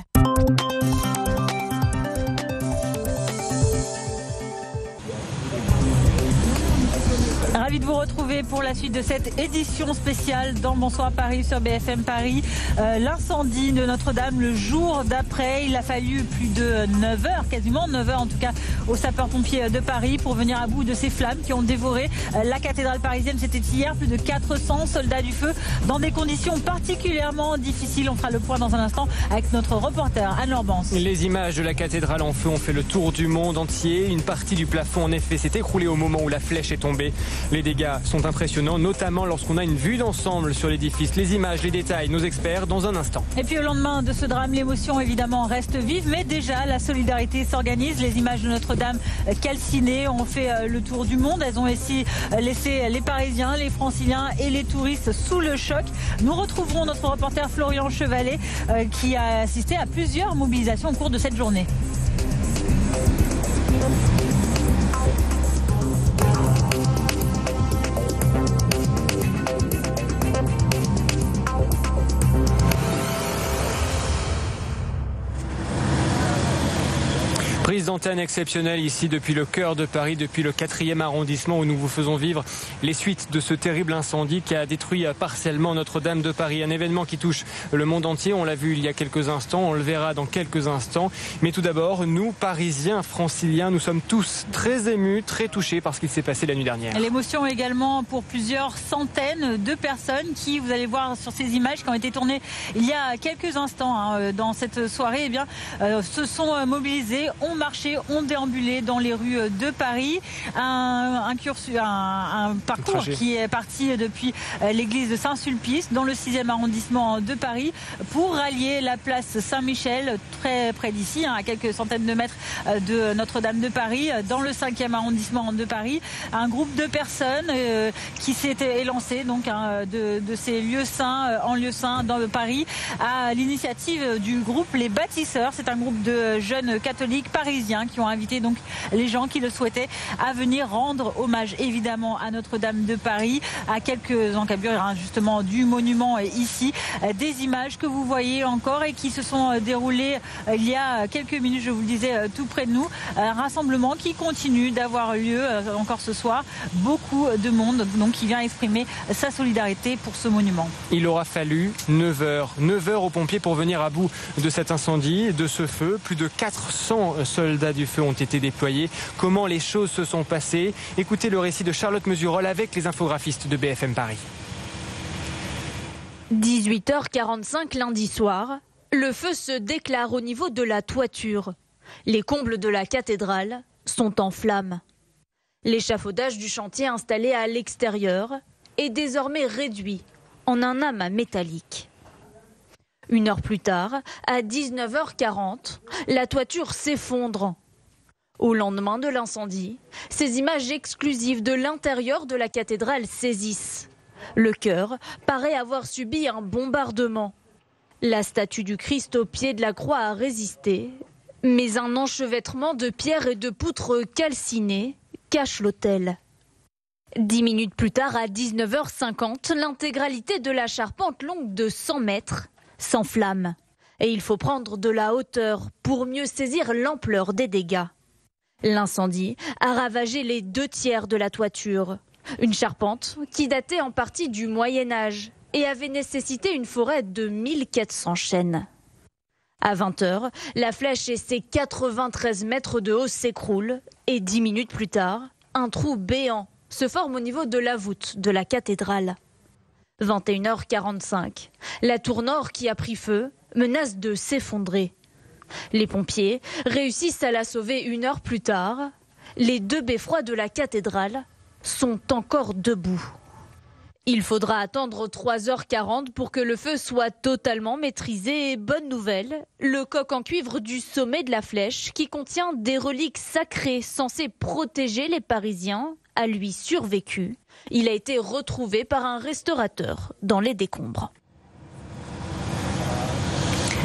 Ravi de vous retrouver pour la suite de cette édition spéciale dans Bonsoir Paris sur BFM Paris. L'incendie de Notre-Dame le jour d'après, il a fallu plus de 9 heures, quasiment 9 heures en tout cas, aux sapeurs-pompiers de Paris pour venir à bout de ces flammes qui ont dévoré la cathédrale parisienne. C'était hier, plus de 400 soldats du feu dans des conditions particulièrement difficiles. On fera le point dans un instant avec notre reporter Anne Lorbance. Les images de la cathédrale en feu ont fait le tour du monde entier. Une partie du plafond en effet s'est écroulée au moment où la flèche est tombée. Les dégâts sont impressionnants, notamment lorsqu'on a une vue d'ensemble sur l'édifice. Les images, les détails, nos experts dans un instant. Et puis au lendemain de ce drame, l'émotion évidemment reste vive, mais déjà la solidarité s'organise. Les images de Notre-Dame calcinées ont fait le tour du monde. Elles ont aussi laissé les Parisiens, les Franciliens et les touristes sous le choc. Nous retrouverons notre reporter Florian Chevalet qui a assisté à plusieurs mobilisations au cours de cette journée. Prise d'antenne exceptionnelle ici depuis le cœur de Paris, depuis le 4e arrondissement où nous vous faisons vivre les suites de ce terrible incendie qui a détruit partiellement Notre-Dame de Paris. Un événement qui touche le monde entier, on l'a vu il y a quelques instants, on le verra dans quelques instants. Mais tout d'abord, nous, Parisiens, Franciliens, nous sommes tous très émus, très touchés par ce qui s'est passé la nuit dernière. L'émotion également pour plusieurs centaines de personnes qui, vous allez voir sur ces images qui ont été tournées il y a quelques instants dans cette soirée, se sont mobilisées, ont marché, ont déambulé dans les rues de Paris. Un parcours qui est parti depuis l'église de Saint-Sulpice dans le 6e arrondissement de Paris pour rallier la place Saint-Michel très près d'ici, à quelques centaines de mètres de Notre-Dame de Paris, dans le 5e arrondissement de Paris. Un groupe de personnes qui s'était élancé donc de ces lieux saints en lieux saints dans Paris à l'initiative du groupe Les Bâtisseurs. C'est un groupe de jeunes catholiques parisiens qui ont invité donc les gens qui le souhaitaient à venir rendre hommage évidemment à Notre-Dame de Paris, à quelques encablures justement du monument ici. Des images que vous voyez encore et qui se sont déroulées il y a quelques minutes, je vous le disais, tout près de nous. Un rassemblement qui continue d'avoir lieu encore ce soir. Beaucoup de monde donc qui vient exprimer sa solidarité pour ce monument. Il aura fallu 9 heures aux pompiers pour venir à bout de cet incendie, de ce feu. Plus de 400 soldats du feu ont été déployés. Comment les choses se sont passées? Écoutez le récit de Charlotte Mesurol avec les infographistes de BFM Paris. 18h45 lundi soir, le feu se déclare au niveau de la toiture. Les combles de la cathédrale sont en flammes. L'échafaudage du chantier installé à l'extérieur est désormais réduit en un amas métallique. Une heure plus tard, à 19h40, la toiture s'effondre. Au lendemain de l'incendie, ces images exclusives de l'intérieur de la cathédrale saisissent. Le chœur paraît avoir subi un bombardement. La statue du Christ au pied de la croix a résisté, mais un enchevêtrement de pierres et de poutres calcinées cache l'autel. 10 minutes plus tard, à 19h50, l'intégralité de la charpente longue de 100 mètres s'enflamme. Et il faut prendre de la hauteur pour mieux saisir l'ampleur des dégâts. L'incendie a ravagé les 2 tiers de la toiture. Une charpente qui datait en partie du Moyen-Âge et avait nécessité une forêt de 1400 chênes. À 20h, la flèche et ses 93 mètres de haut s'écroulent et 10 minutes plus tard, un trou béant se forme au niveau de la voûte de la cathédrale. 21h45, la tour nord qui a pris feu menace de s'effondrer. Les pompiers réussissent à la sauver 1 heure plus tard. Les 2 beffrois de la cathédrale sont encore debout. Il faudra attendre 3h40 pour que le feu soit totalement maîtrisé. Et bonne nouvelle, le coq en cuivre du sommet de la flèche, qui contient des reliques sacrées censées protéger les Parisiens, a lui survécu. Il a été retrouvé par un restaurateur dans les décombres.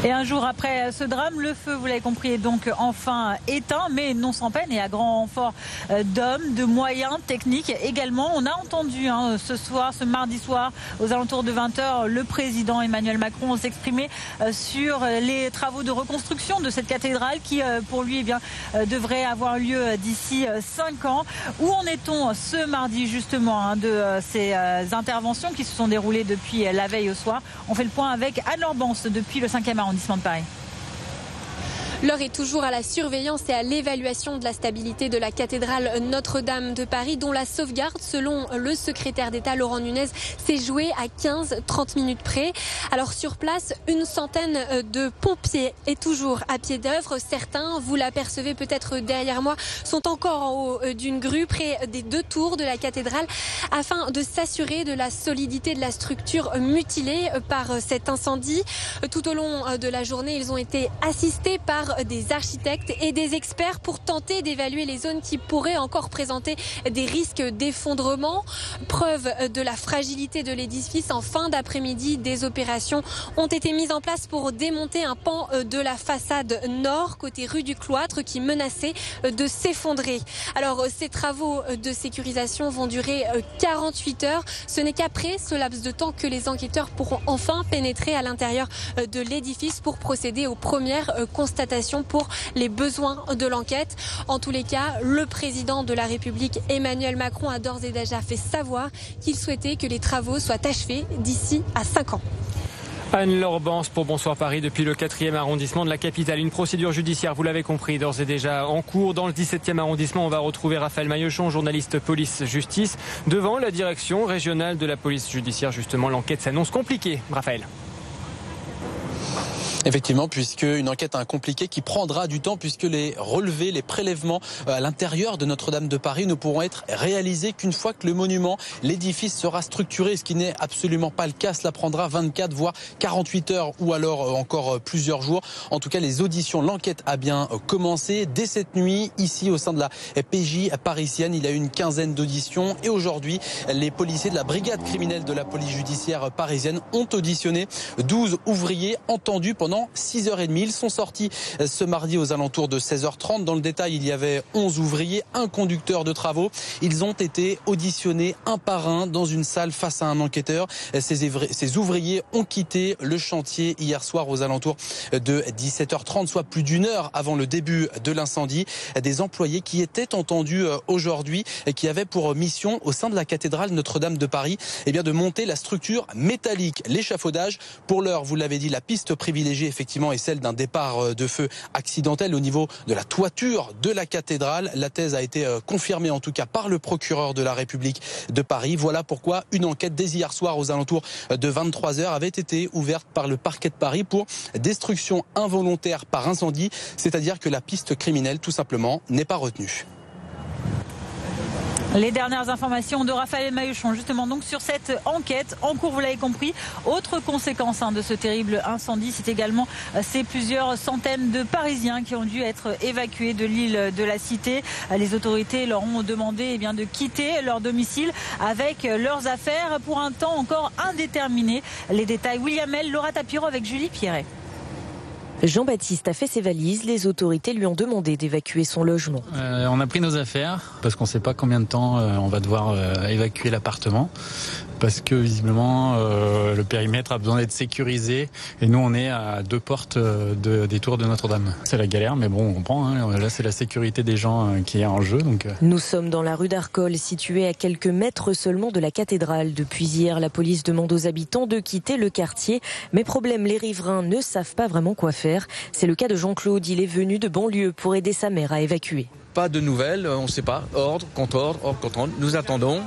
Et un jour après ce drame, le feu, vous l'avez compris, est donc enfin éteint, mais non sans peine et à grand renfort d'hommes, de moyens techniques également. On a entendu ce mardi soir, aux alentours de 20h, le président Emmanuel Macron s'exprimer sur les travaux de reconstruction de cette cathédrale qui, pour lui, devrait avoir lieu d'ici 5 ans. Où en est-on ce mardi, justement, de ces interventions qui se sont déroulées depuis la veille au soir? On fait le point avec Anne-Laure Bance depuis le 5e arrondissement de Paris. L'heure est toujours à la surveillance et à l'évaluation de la stabilité de la cathédrale Notre-Dame de Paris, dont la sauvegarde, selon le secrétaire d'État Laurent Nunez, s'est jouée à 15-30 minutes près. Alors sur place, une centaine de pompiers est toujours à pied d'œuvre. Certains, vous l'apercevez peut-être derrière moi, sont encore en haut d'une grue près des 2 tours de la cathédrale afin de s'assurer de la solidité de la structure mutilée par cet incendie. Tout au long de la journée, ils ont été assistés par des architectes et des experts pour tenter d'évaluer les zones qui pourraient encore présenter des risques d'effondrement. Preuve de la fragilité de l'édifice, en fin d'après-midi, des opérations ont été mises en place pour démonter un pan de la façade nord, côté rue du Cloître, qui menaçait de s'effondrer. Alors, ces travaux de sécurisation vont durer 48 heures. Ce n'est qu'après ce laps de temps que les enquêteurs pourront enfin pénétrer à l'intérieur de l'édifice pour procéder aux premières constatations pour les besoins de l'enquête. En tous les cas, le président de la République, Emmanuel Macron, a d'ores et déjà fait savoir qu'il souhaitait que les travaux soient achevés d'ici à 5 ans. Anne-Laure Bance pour Bonsoir Paris depuis le 4e arrondissement de la capitale. Une procédure judiciaire, vous l'avez compris, d'ores et déjà en cours. Dans le 17e arrondissement, on va retrouver Raphaël Maillechon, journaliste police-justice, devant la direction régionale de la police judiciaire. Justement, l'enquête s'annonce compliquée. Raphaël. Effectivement, puisque une enquête compliquée qui prendra du temps, puisque les relevés, les prélèvements à l'intérieur de Notre-Dame de Paris ne pourront être réalisés qu'une fois que le monument, l'édifice sera structuré, ce qui n'est absolument pas le cas. Cela prendra 24 voire 48 heures ou alors encore plusieurs jours. En tout cas, les auditions, l'enquête a bien commencé. Dès cette nuit, ici au sein de la PJ parisienne, il y a eu une quinzaine d'auditions et aujourd'hui, les policiers de la brigade criminelle de la police judiciaire parisienne ont auditionné 12 ouvriers entendus pendant 6h30. Ils sont sortis ce mardi aux alentours de 16h30. Dans le détail, il y avait 11 ouvriers, un conducteur de travaux. Ils ont été auditionnés un par un dans une salle face à un enquêteur. Ces ouvriers ont quitté le chantier hier soir aux alentours de 17h30, soit plus d'1 heure avant le début de l'incendie. Des employés qui étaient entendus aujourd'hui et qui avaient pour mission au sein de la cathédrale Notre-Dame de Paris de monter la structure métallique, l'échafaudage. Pour l'heure, vous l'avez dit, la piste privilégiée effectivement est celle d'un départ de feu accidentel au niveau de la toiture de la cathédrale. La thèse a été confirmée en tout cas par le procureur de la République de Paris. Voilà pourquoi une enquête dès hier soir aux alentours de 23h avait été ouverte par le parquet de Paris pour destruction involontaire par incendie, c'est-à-dire que la piste criminelle tout simplement n'est pas retenue. Les dernières informations de Raphaël Maillechon, justement donc sur cette enquête en cours, vous l'avez compris. Autre conséquence de ce terrible incendie, c'est également ces plusieurs centaines de Parisiens qui ont dû être évacués de l'île de la Cité. Les autorités leur ont demandé de quitter leur domicile avec leurs affaires pour un temps encore indéterminé. Les détails, William L, Laura Tapiro avec Julie Pierret. Jean-Baptiste a fait ses valises. Les autorités lui ont demandé d'évacuer son logement. On a pris nos affaires parce qu'on ne sait pas combien de temps on va devoir évacuer l'appartement. Parce que visiblement le périmètre a besoin d'être sécurisé et nous on est à 2 portes des tours de Notre-Dame. C'est la galère, mais bon on comprend, hein. Là c'est la sécurité des gens qui est en jeu. Nous sommes dans la rue d'Arcole, située à quelques mètres seulement de la cathédrale. Depuis hier, la police demande aux habitants de quitter le quartier. Mais problème, les riverains ne savent pas vraiment quoi faire. C'est le cas de Jean-Claude, il est venu de banlieue pour aider sa mère à évacuer. Pas de nouvelles, on ne sait pas, ordre, contre-ordre, ordre, contre-ordre, nous attendons.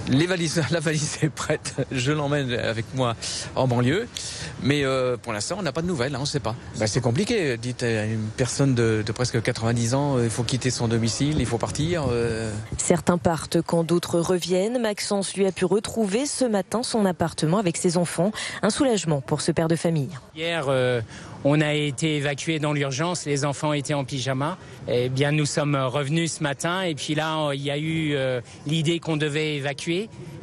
La valise est prête, je l'emmène avec moi en banlieue, mais pour l'instant on n'a pas de nouvelles, on ne sait pas. C'est compliqué, dites à une personne de presque 90 ans, il faut quitter son domicile, il faut partir. Certains partent quand d'autres reviennent. Maxence lui a pu retrouver ce matin son appartement avec ses enfants, un soulagement pour ce père de famille. Hier, on a été évacués dans l'urgence, les enfants étaient en pyjama. Eh bien, nous sommes revenus ce matin et puis là, il y a eu l'idée qu'on devait évacuer.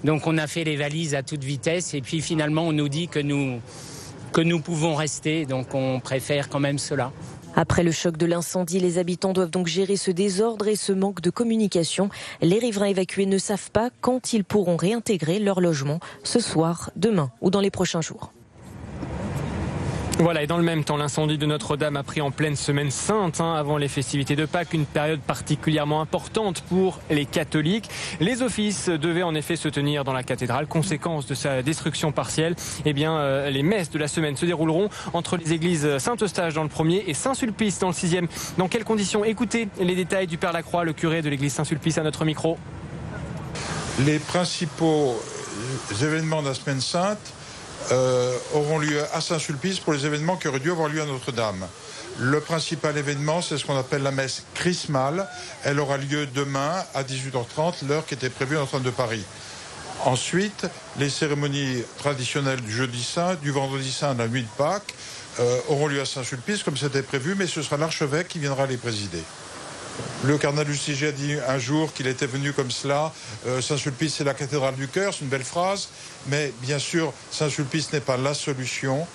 Donc, on a fait les valises à toute vitesse et puis finalement, on nous dit que nous pouvons rester. Donc, on préfère quand même cela. Après le choc de l'incendie, les habitants doivent donc gérer ce désordre et ce manque de communication. Les riverains évacués ne savent pas quand ils pourront réintégrer leur logement, ce soir, demain ou dans les prochains jours. Voilà, et dans le même temps, l'incendie de Notre-Dame a pris en pleine semaine sainte, avant les festivités de Pâques, une période particulièrement importante pour les catholiques. Les offices devaient en effet se tenir dans la cathédrale. Conséquence de sa destruction partielle, les messes de la semaine se dérouleront entre les églises Saint-Eustache dans le 1er et Saint-Sulpice dans le 6e. Dans quelles conditions? Écoutez les détails du Père Lacroix, le curé de l'église Saint-Sulpice, à notre micro. Les principaux événements de la semaine sainte auront lieu à Saint-Sulpice pour les événements qui auraient dû avoir lieu à Notre-Dame. Le principal événement, c'est ce qu'on appelle la messe chrismale. Elle aura lieu demain à 18h30, l'heure qui était prévue à Notre-Dame de Paris. Ensuite, les cérémonies traditionnelles du jeudi saint, du vendredi saint, de la nuit de Pâques, auront lieu à Saint-Sulpice comme c'était prévu, mais ce sera l'archevêque qui viendra les présider. Le cardinal Lustiger a dit un jour qu'il était venu comme cela. Saint-Sulpice, c'est la cathédrale du cœur, c'est une belle phrase. Mais bien sûr, Saint-Sulpice n'est pas la solution.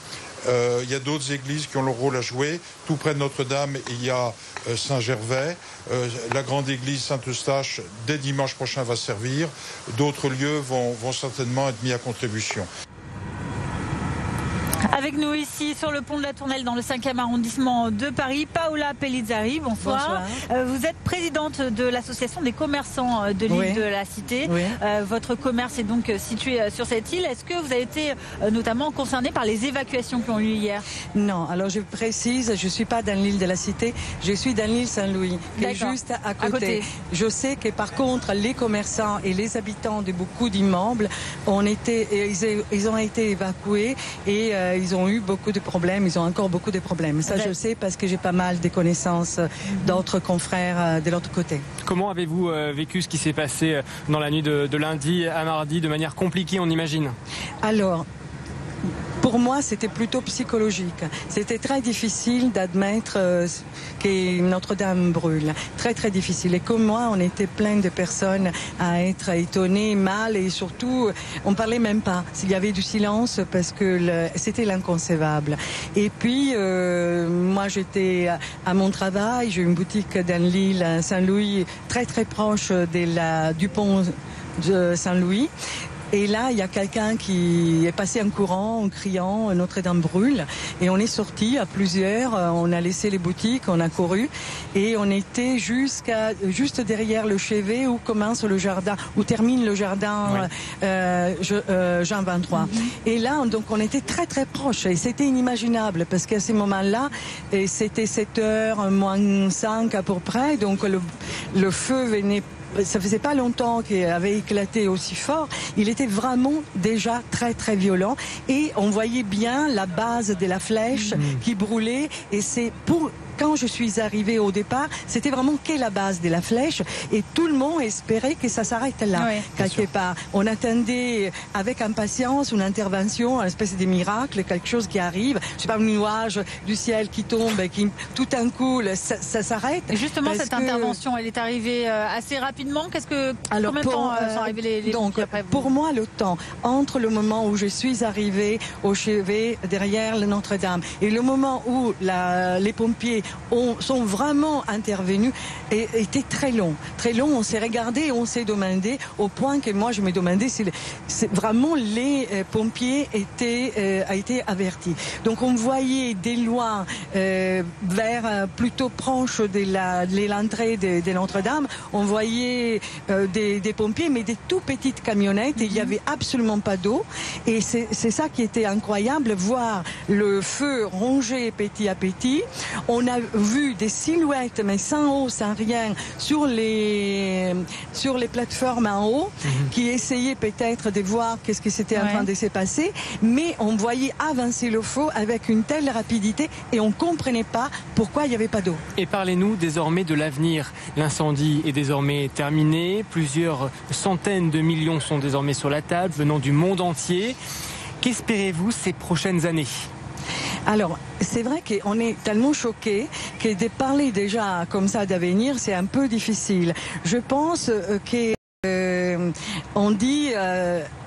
Il y a d'autres églises qui ont leur rôle à jouer. Tout près de Notre-Dame, il y a Saint-Gervais. La grande église Saint-Eustache, dès dimanche prochain, va servir. D'autres lieux vont certainement être mis à contribution. Avec nous ici sur le pont de la Tournelle dans le 5e arrondissement de Paris, Paola Pellizzari, bonsoir. Vous êtes présidente de l'association des commerçants de l'île de la Cité. Oui. Votre commerce est donc situé sur cette île. Est-ce que vous avez été notamment concerné par les évacuations qui ont eu hier? Non, alors je précise, je ne suis pas dans l'île de la Cité, je suis dans l'île Saint-Louis, qui est juste à côté. Je sais que par contre, les commerçants et les habitants de beaucoup d'immeubles ils ont été évacués et ils ont eu beaucoup de problèmes, ils ont encore beaucoup de problèmes. Ça, je sais parce que j'ai pas mal de connaissances d'autres confrères de l'autre côté. Comment avez-vous vécu ce qui s'est passé dans la nuit de lundi à mardi de manière compliquée, on imagine? Alors, pour moi, c'était plutôt psychologique. C'était très difficile d'admettre que Notre-Dame brûle. Très, très difficile. Et comme moi, on était plein de personnes à être étonnées, mal, et surtout, on parlait même pas. S'il y avait du silence, parce que c'était l'inconcevable. Et puis, moi, j'étais à mon travail. J'ai une boutique dans l'île Saint-Louis, très, très proche du pont de Saint-Louis. Et là, il y a quelqu'un qui est passé en courant, en criant « Notre-Dame brûle ». Et on est sortis à plusieurs, on a laissé les boutiques, on a couru. Et on était juste derrière le chevet où commence le jardin, où termine le jardin Jean 23. Et là, donc, on était très très proches. Et c'était inimaginable parce qu'à ce moment-là, c'était 7h moins 5 à peu près. Donc le feu venait. Ça faisait pas longtemps qu'il avait éclaté aussi fort. Il était vraiment déjà très très violent et on voyait bien la base de la flèche qui brûlait et c'est quand je suis arrivée au départ, c'était vraiment que la base de la flèche et tout le monde espérait que ça s'arrête là, quelque part. On attendait avec impatience une intervention, une espèce de miracle, quelque chose qui arrive, je sais pas, un nuage du ciel qui tombe, qui tout d'un coup, ça s'arrête. Et justement, cette intervention, elle est arrivée assez rapidement. Combien de temps sont arrivés les pompiers après vous? Pour moi, le temps entre le moment où je suis arrivée au chevet derrière le Notre-Dame et le moment où les pompiers sont vraiment intervenus était très long. Très long, on s'est regardé et on s'est demandé, au point que moi je me demandais si vraiment les pompiers a été avertis. Donc on voyait des loin vers plutôt proche de l'entrée de Notre-Dame, on voyait des pompiers, mais des tout petites camionnettes, et il n'y avait absolument pas d'eau. Et c'est ça qui était incroyable, voir le feu ronger petit à petit. On a vu des silhouettes, mais sans eau, sans rien, sur les plateformes en haut, qui essayaient peut-être de voir qu'est-ce qui s'était en train de se passer, mais on voyait avancer le feu avec une telle rapidité et on ne comprenait pas pourquoi il n'y avait pas d'eau. Et parlez-nous désormais de l'avenir. L'incendie est désormais terminé, plusieurs centaines de millions sont désormais sur la table, venant du monde entier. Qu'espérez-vous ces prochaines années ? Alors, c'est vrai qu'on est tellement choqués que de parler déjà comme ça d'avenir, c'est un peu difficile. Je pense on dit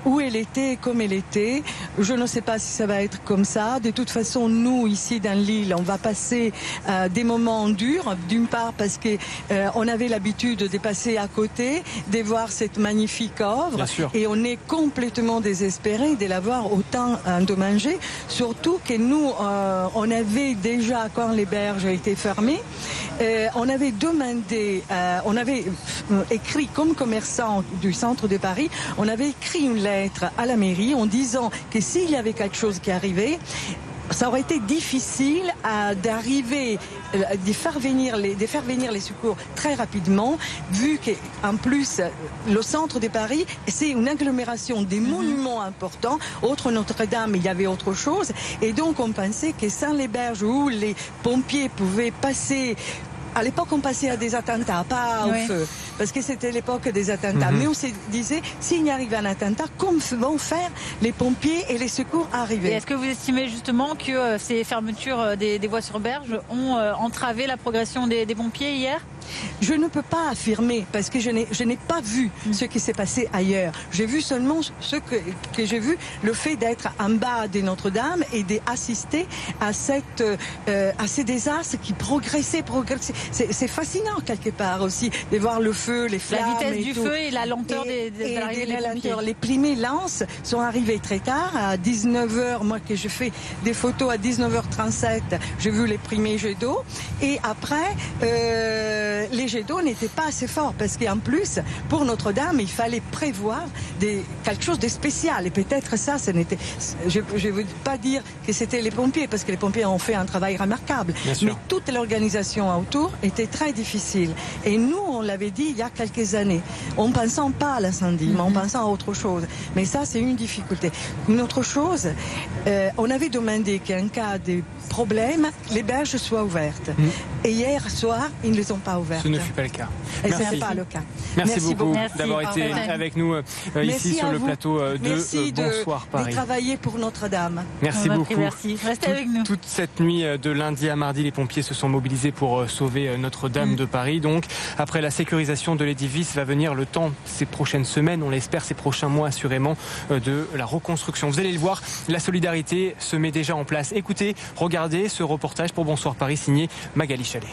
où elle était, comme elle était. Je ne sais pas si ça va être comme ça. De toute façon, nous, ici dans l'île, on va passer des moments durs. D'une part parce que on avait l'habitude de passer à côté, de voir cette magnifique œuvre. Et on est complètement désespérés de la voir autant endommagée. Surtout que nous, on avait déjà, quand les berges étaient fermées, on avait demandé, on avait écrit comme commerçant du centre de Paris, on avait écrit une lettre à la mairie en disant que s'il y avait quelque chose qui arrivait, ça aurait été difficile de faire venir les secours très rapidement, vu qu'en plus, le centre de Paris, c'est une agglomération des monuments importants. Autre Notre-Dame, il y avait autre chose. Et donc, on pensait que sans les berges où les pompiers pouvaient passer. À l'époque, on passait à des attentats, pas au feu, parce que c'était l'époque des attentats. Mais on se disait, s'il y arrive un attentat, comment vont faire les pompiers et les secours arriver? Et est-ce que vous estimez justement que ces fermetures des voies sur berge ont entravé la progression des pompiers hier? Je ne peux pas affirmer parce que je n'ai pas vu ce qui s'est passé ailleurs. J'ai vu seulement ce que j'ai vu, le fait d'être en bas de Notre-Dame et d'assister à ces désastres qui progressaient. C'est fascinant quelque part aussi de voir le feu, les flammes. La vitesse du feu et la lenteur de l'arrivée des pompiers. Les premiers lances sont arrivés très tard, à 19h. Moi, que je fais des photos à 19h37, j'ai vu les premiers jets d'eau. Et après, les jets d'eau n'étaient pas assez forts parce qu'en plus, pour Notre-Dame, il fallait prévoir quelque chose de spécial. Et peut-être ça, je ne veux pas dire que c'était les pompiers parce que les pompiers ont fait un travail remarquable. Mais toute l'organisation autour était très difficile. Et nous, on l'avait dit il y a quelques années, en ne pensant pas à l'incendie, mais en pensant à autre chose. Mais ça, c'est une difficulté. Une autre chose, on avait demandé qu'en cas de problème, les berges soient ouvertes. Et hier soir, ils ne les ont pas ouvertes. Ce ne fut pas le cas. Et ce n'est pas le cas. Merci beaucoup d'avoir été avec nous ici sur le plateau de Bonsoir Paris. De travailler pour Notre-Dame. Merci beaucoup. Merci. Restez avec nous. Toute cette nuit de lundi à mardi, les pompiers se sont mobilisés pour sauver Notre-Dame de Paris. Donc, après la sécurisation de l'édifice, va venir le temps, ces prochaines semaines, on l'espère, ces prochains mois assurément, de la reconstruction. Vous allez le voir, la solidarité se met déjà en place. Écoutez, regardez ce reportage pour Bonsoir Paris signé Magali Chalet.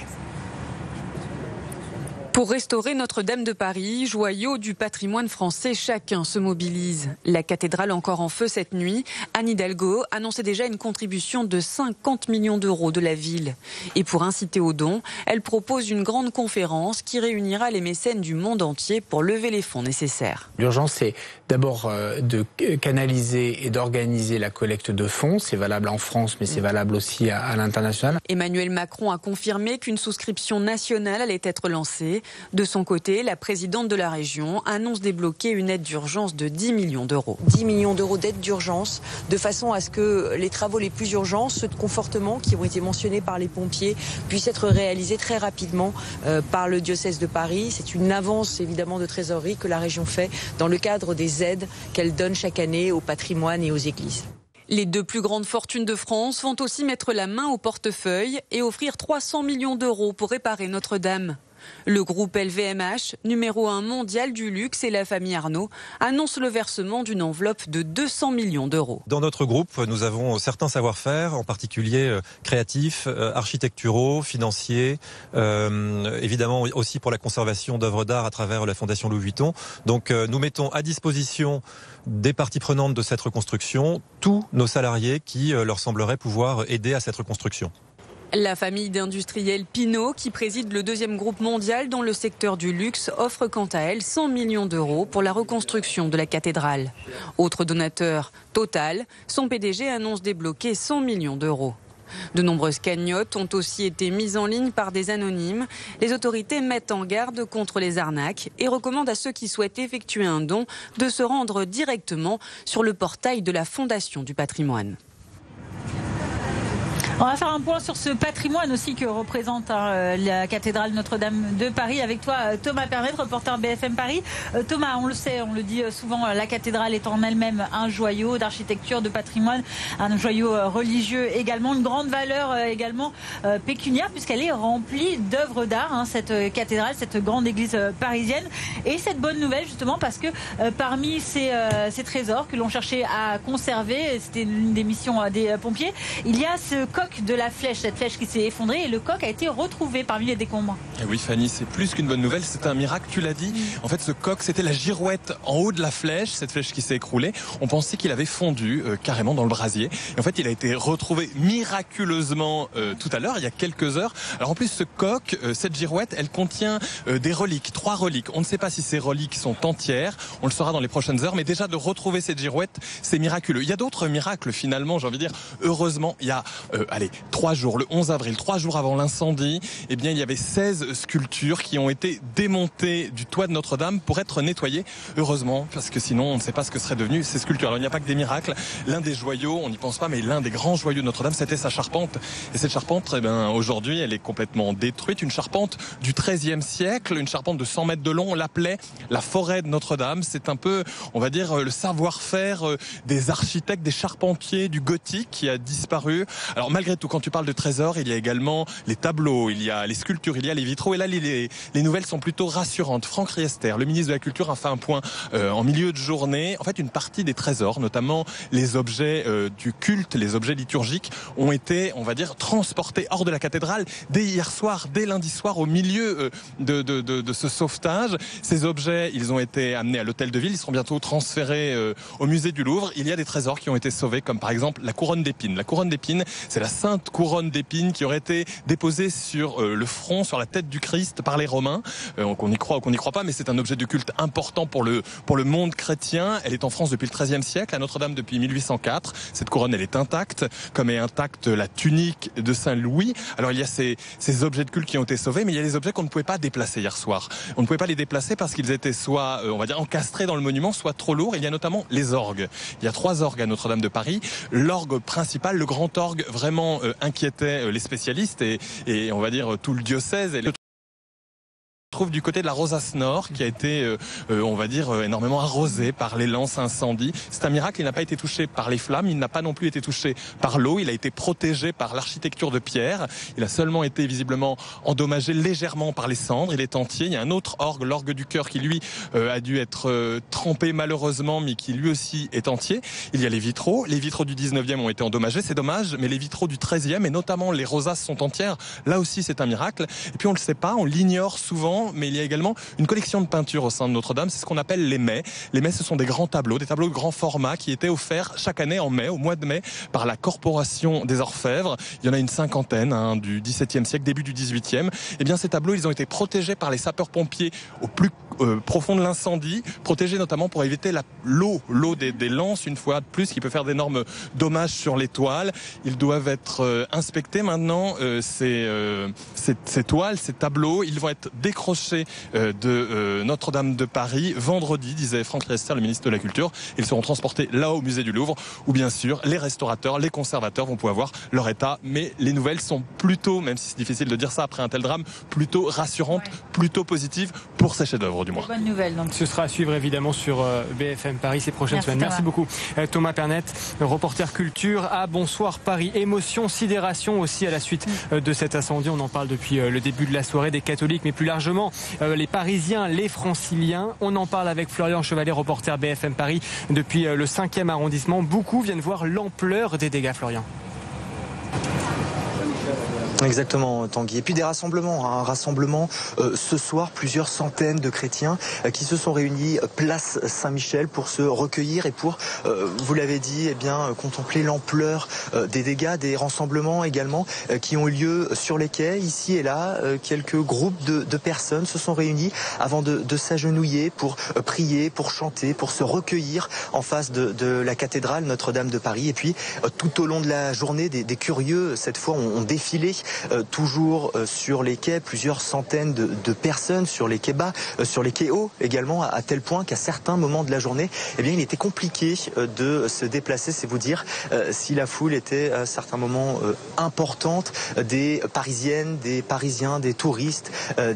Pour restaurer Notre-Dame de Paris, joyau du patrimoine français, chacun se mobilise. La cathédrale encore en feu cette nuit, Anne Hidalgo annonçait déjà une contribution de 50 millions d'euros de la ville. Et pour inciter aux dons, elle propose une grande conférence qui réunira les mécènes du monde entier pour lever les fonds nécessaires. L'urgence, c'est d'abord de canaliser et d'organiser la collecte de fonds. C'est valable en France, mais c'est valable aussi à l'international. Emmanuel Macron a confirmé qu'une souscription nationale allait être lancée. De son côté, la présidente de la région annonce débloquer une aide d'urgence de 10 millions d'euros. 10 millions d'euros d'aide d'urgence, de façon à ce que les travaux les plus urgents, ceux de confortement qui ont été mentionnés par les pompiers, puissent être réalisés très rapidement par le diocèse de Paris. C'est une avance évidemment de trésorerie que la région fait dans le cadre des aides qu'elle donne chaque année au patrimoine et aux églises. Les 2 plus grandes fortunes de France vont aussi mettre la main au portefeuille et offrir 300 millions d'euros pour réparer Notre-Dame. Le groupe LVMH, numéro 1 mondial du luxe, et la famille Arnault annoncent le versement d'une enveloppe de 200 millions d'euros. Dans notre groupe, nous avons certains savoir-faire, en particulier créatifs, architecturaux, financiers, évidemment aussi pour la conservation d'œuvres d'art à travers la Fondation Louis Vuitton. Donc nous mettons à disposition des parties prenantes de cette reconstruction tous nos salariés qui leur sembleraient pouvoir aider à cette reconstruction. La famille d'industriels Pinault, qui préside le 2e groupe mondial dans le secteur du luxe, offre quant à elle 100 millions d'euros pour la reconstruction de la cathédrale. Autre donateur, Total, son PDG annonce débloquer 100 millions d'euros. De nombreuses cagnottes ont aussi été mises en ligne par des anonymes. Les autorités mettent en garde contre les arnaques et recommandent à ceux qui souhaitent effectuer un don de se rendre directement sur le portail de la Fondation du patrimoine. On va faire un point sur ce patrimoine aussi que représente la cathédrale Notre-Dame de Paris. Avec toi, Thomas Pernet, reporter BFM Paris. Thomas, on le sait, on le dit souvent, la cathédrale est en elle-même un joyau d'architecture, de patrimoine, un joyau religieux également, une grande valeur également pécuniaire, puisqu'elle est remplie d'œuvres d'art, cette cathédrale, cette grande église parisienne. Et cette bonne nouvelle, justement, parce que parmi ces trésors que l'on cherchait à conserver, c'était l'une des missions des pompiers, il y a ce coq de la flèche, cette flèche qui s'est effondrée, et le coq a été retrouvé parmi les décombres. Et oui Fanny, c'est plus qu'une bonne nouvelle, c'est un miracle, tu l'as dit. En fait, ce coq, c'était la girouette en haut de la flèche, cette flèche qui s'est écroulée. On pensait qu'il avait fondu carrément dans le brasier. Et en fait, il a été retrouvé miraculeusement tout à l'heure, il y a quelques heures. Alors en plus, ce coq, cette girouette, elle contient des reliques, 3 reliques. On ne sait pas si ces reliques sont entières, on le saura dans les prochaines heures, mais déjà de retrouver cette girouette, c'est miraculeux. Il y a d'autres miracles finalement, j'ai envie de dire, heureusement, il y a 3 jours, le 11 avril, 3 jours avant l'incendie, eh bien, il y avait 16 sculptures qui ont été démontées du toit de Notre-Dame pour être nettoyées. Heureusement, parce que sinon, on ne sait pas ce que seraient devenues ces sculptures. Alors, il n'y a pas que des miracles. L'un des joyaux, on n'y pense pas, mais l'un des grands joyaux de Notre-Dame, c'était sa charpente. Et cette charpente, eh bien, aujourd'hui, elle est complètement détruite. Une charpente du XIIIe siècle, une charpente de 100 mètres de long. On l'appelait la forêt de Notre-Dame. C'est un peu, on va dire, le savoir-faire des architectes, des charpentiers du gothique qui a disparu. Alors, malgré tout, quand tu parles de trésors, il y a également les tableaux, il y a les sculptures, il y a les vitraux. Et là, les nouvelles sont plutôt rassurantes. Franck Riester, le ministre de la Culture, a fait un point en milieu de journée. En fait, une partie des trésors, notamment les objets du culte, les objets liturgiques, ont été, on va dire, transportés hors de la cathédrale dès hier soir, dès lundi soir, au milieu de ce sauvetage. Ces objets, ils ont été amenés à l'hôtel de ville. Ils seront bientôt transférés au musée du Louvre. Il y a des trésors qui ont été sauvés, comme par exemple la couronne d'épines. La couronne d'épines, c'est la sainte couronne d'épines qui aurait été déposée sur le front, sur la tête du Christ par les Romains. Qu'on y croit ou qu'on n'y croit pas, mais c'est un objet de culte important pour le monde chrétien. Elle est en France depuis le XIIIe siècle, à Notre-Dame depuis 1804. Cette couronne, elle est intacte, comme est intacte la tunique de Saint-Louis. Alors il y a ces objets de culte qui ont été sauvés, mais il y a les objets qu'on ne pouvait pas déplacer hier soir. On ne pouvait pas les déplacer parce qu'ils étaient soit, on va dire, encastrés dans le monument, soit trop lourds. Il y a notamment les orgues. Il y a 3 orgues à Notre-Dame de Paris. L'orgue principal, le grand orgue, vraiment inquiétait les spécialistes et on va dire tout le diocèse. Et trouve du côté de la Rosace Nord qui a été, on va dire, énormément arrosée par les lances incendies. C'est un miracle, il n'a pas été touché par les flammes, il n'a pas non plus été touché par l'eau, il a été protégé par l'architecture de pierre, il a seulement été visiblement endommagé légèrement par les cendres, il est entier. Il y a un autre orgue, l'orgue du chœur, qui lui a dû être trempé malheureusement, mais qui lui aussi est entier. Il y a les vitraux du 19e ont été endommagés, c'est dommage, mais les vitraux du 13e et notamment les rosaces sont entières, là aussi c'est un miracle. Et puis on le sait pas, on l'ignore souvent, mais il y a également une collection de peintures au sein de Notre-Dame, c'est ce qu'on appelle les mets. Les mets, ce sont des grands tableaux, des tableaux de grand format qui étaient offerts chaque année en mai, au mois de mai, par la Corporation des Orfèvres. Il y en a une 50aine, du XVIIe siècle, début du XVIIIe. Eh bien, ces tableaux, ils ont été protégés par les sapeurs-pompiers profond de l'incendie, protégé notamment pour éviter l'eau des lances, une fois de plus, qui peut faire d'énormes dommages sur les toiles. Ils doivent être inspectés maintenant, ces toiles, ces tableaux. Ils vont être décrochés de Notre-Dame de Paris vendredi, disait Franck Riester, le ministre de la Culture. Ils seront transportés là au musée du Louvre, où bien sûr les restaurateurs, les conservateurs vont pouvoir voir leur état. Mais les nouvelles sont plutôt, même si c'est difficile de dire ça après un tel drame, plutôt rassurantes, plutôt positives pour ces chefs-d'œuvre du moins. Bonne nouvelle donc. Ce sera à suivre évidemment sur BFM Paris ces prochaines semaines. Thomas. Merci beaucoup Thomas Pernette, reporter culture à Bonsoir Paris. Émotion, sidération aussi à la suite de cet incendie. On en parle depuis le début de la soirée, des catholiques, mais plus largement les Parisiens, les Franciliens. On en parle avec Florian Chevalet, reporter BFM Paris depuis le 5e arrondissement. Beaucoup viennent voir l'ampleur des dégâts, Florian. Exactement, Tanguy. Et puis des rassemblements, un rassemblement ce soir, plusieurs centaines de chrétiens qui se sont réunis place Saint-Michel pour se recueillir et pour, vous l'avez dit, contempler l'ampleur des dégâts, des rassemblements également qui ont eu lieu sur les quais, ici et là. Quelques groupes de personnes se sont réunis avant de s'agenouiller pour prier, pour chanter, pour se recueillir en face de la cathédrale Notre-Dame de Paris. Et puis tout au long de la journée, des curieux, cette fois, ont défilé toujours sur les quais, plusieurs centaines de personnes sur les quais bas, sur les quais hauts également, à tel point qu'à certains moments de la journée, il était compliqué de se déplacer, c'est vous dire si la foule était à certains moments importante, des Parisiennes, des Parisiens, des touristes,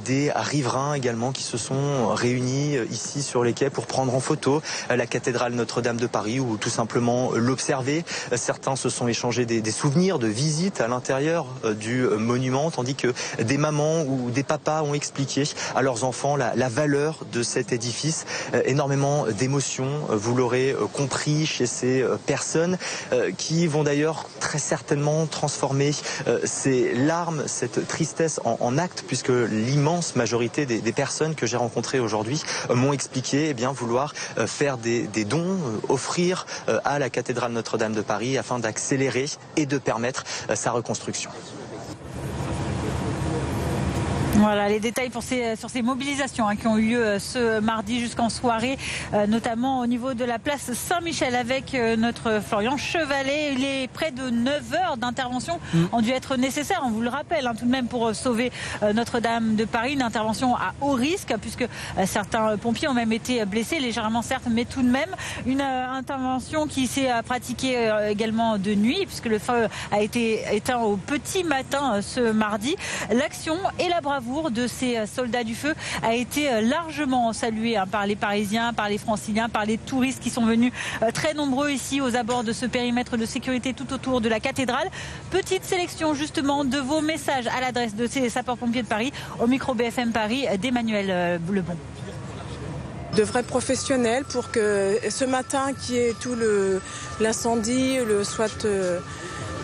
des riverains également qui se sont réunis ici sur les quais pour prendre en photo la cathédrale Notre-Dame de Paris ou tout simplement l'observer. Certains se sont échangés des souvenirs de visites à l'intérieur du monument, tandis que des mamans ou des papas ont expliqué à leurs enfants la valeur de cet édifice. Énormément d'émotions, vous l'aurez compris, chez ces personnes qui vont d'ailleurs très certainement transformer ces larmes, cette tristesse en actes, puisque l'immense majorité des personnes que j'ai rencontrées aujourd'hui m'ont expliqué vouloir faire des dons, offrir à la cathédrale Notre-Dame de Paris afin d'accélérer et de permettre sa reconstruction. Voilà les détails sur ces mobilisations qui ont eu lieu ce mardi jusqu'en soirée, notamment au niveau de la place Saint-Michel avec notre Florian Chevalet. Il est près de 9 heures d'intervention ont dû être nécessaires, on vous le rappelle, tout de même pour sauver Notre-Dame de Paris. Une intervention à haut risque puisque certains pompiers ont même été blessés, légèrement certes, mais tout de même. Une intervention qui s'est pratiquée également de nuit puisque le feu a été éteint au petit matin ce mardi. L'action et la bravoure de ces soldats du feu a été largement saluée par les Parisiens, par les Franciliens, par les touristes qui sont venus très nombreux ici aux abords de ce périmètre de sécurité tout autour de la cathédrale. Petite sélection justement de vos messages à l'adresse de ces sapeurs-pompiers de Paris au micro BFM Paris d'Emmanuel Lebon. De vrais professionnels pour que ce matin qui est tout l'incendie soit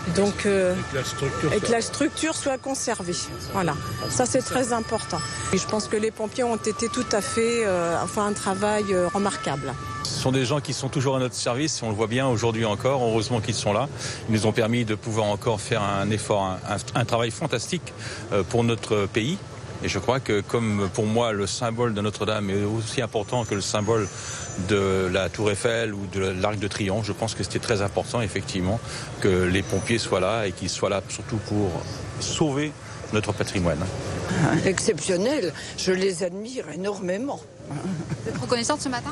et que la structure soit conservée. Voilà, ça c'est très important. Et je pense que les pompiers ont été tout à fait un travail remarquable. Ce sont des gens qui sont toujours à notre service, on le voit bien aujourd'hui encore, heureusement qu'ils sont là. Ils nous ont permis de pouvoir encore faire un effort, un travail fantastique pour notre pays. Et je crois que comme pour moi le symbole de Notre-Dame est aussi important que le symbole de la Tour Eiffel ou de l'Arc de Triomphe, je pense que c'était très important effectivement que les pompiers soient là et qu'ils soient là surtout pour sauver notre patrimoine. Exceptionnel, je les admire énormément. Vous êtes reconnaissante ce matin ?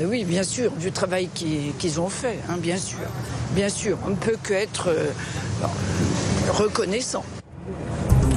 Oui, bien sûr, du travail qu'ils ont fait, bien sûr. Bien sûr, on ne peut qu'être reconnaissant.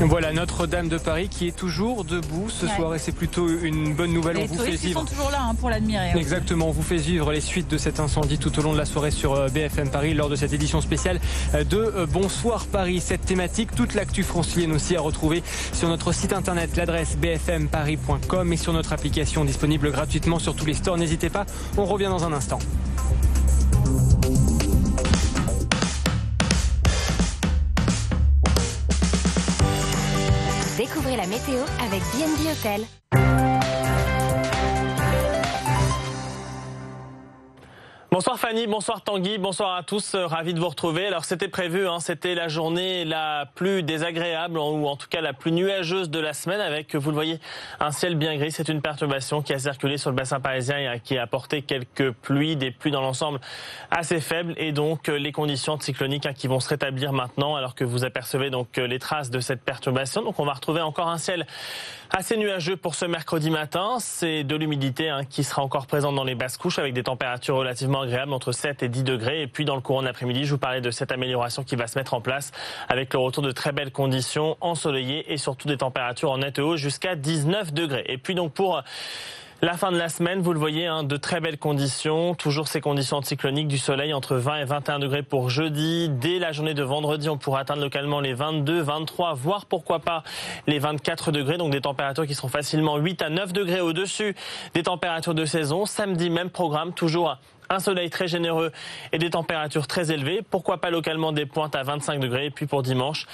Voilà Notre-Dame de Paris qui est toujours debout ce soir et c'est plutôt une bonne nouvelle. Les touristes sont toujours là pour l'admirer. Exactement, on vous fait vivre les suites de cet incendie tout au long de la soirée sur BFM Paris lors de cette édition spéciale de Bonsoir Paris. Cette thématique, toute l'actu francilienne aussi à retrouver sur notre site internet, l'adresse bfmparis.com et sur notre application disponible gratuitement sur tous les stores. N'hésitez pas, on revient dans un instant. Découvrez la météo avec B&B Hôtel. Bonsoir Fanny, bonsoir Tanguy, bonsoir à tous, ravi de vous retrouver. Alors c'était prévu, c'était la journée la plus désagréable ou en tout cas la plus nuageuse de la semaine avec, vous le voyez, un ciel bien gris. C'est une perturbation qui a circulé sur le bassin parisien et qui a apporté quelques pluies, des pluies dans l'ensemble assez faibles et donc les conditions anticycloniques qui vont se rétablir maintenant alors que vous apercevez donc les traces de cette perturbation. Donc on va retrouver encore un ciel assez nuageux pour ce mercredi matin. C'est de l'humidité qui sera encore présente dans les basses couches avec des températures relativement agréable entre 7 et 10 degrés. Et puis dans le courant de l'après-midi, je vous parlais de cette amélioration qui va se mettre en place avec le retour de très belles conditions ensoleillées et surtout des températures en nette hausse jusqu'à 19 degrés. Et puis donc pour la fin de la semaine, vous le voyez, de très belles conditions, toujours ces conditions anticycloniques, du soleil entre 20 et 21 degrés pour jeudi. Dès la journée de vendredi, on pourra atteindre localement les 22, 23, voire pourquoi pas les 24 degrés. Donc des températures qui seront facilement 8 à 9 degrés au-dessus des températures de saison. Samedi, même programme, toujours un soleil très généreux et des températures très élevées. Pourquoi pas localement des pointes à 25 degrés. Et puis pour dimanche,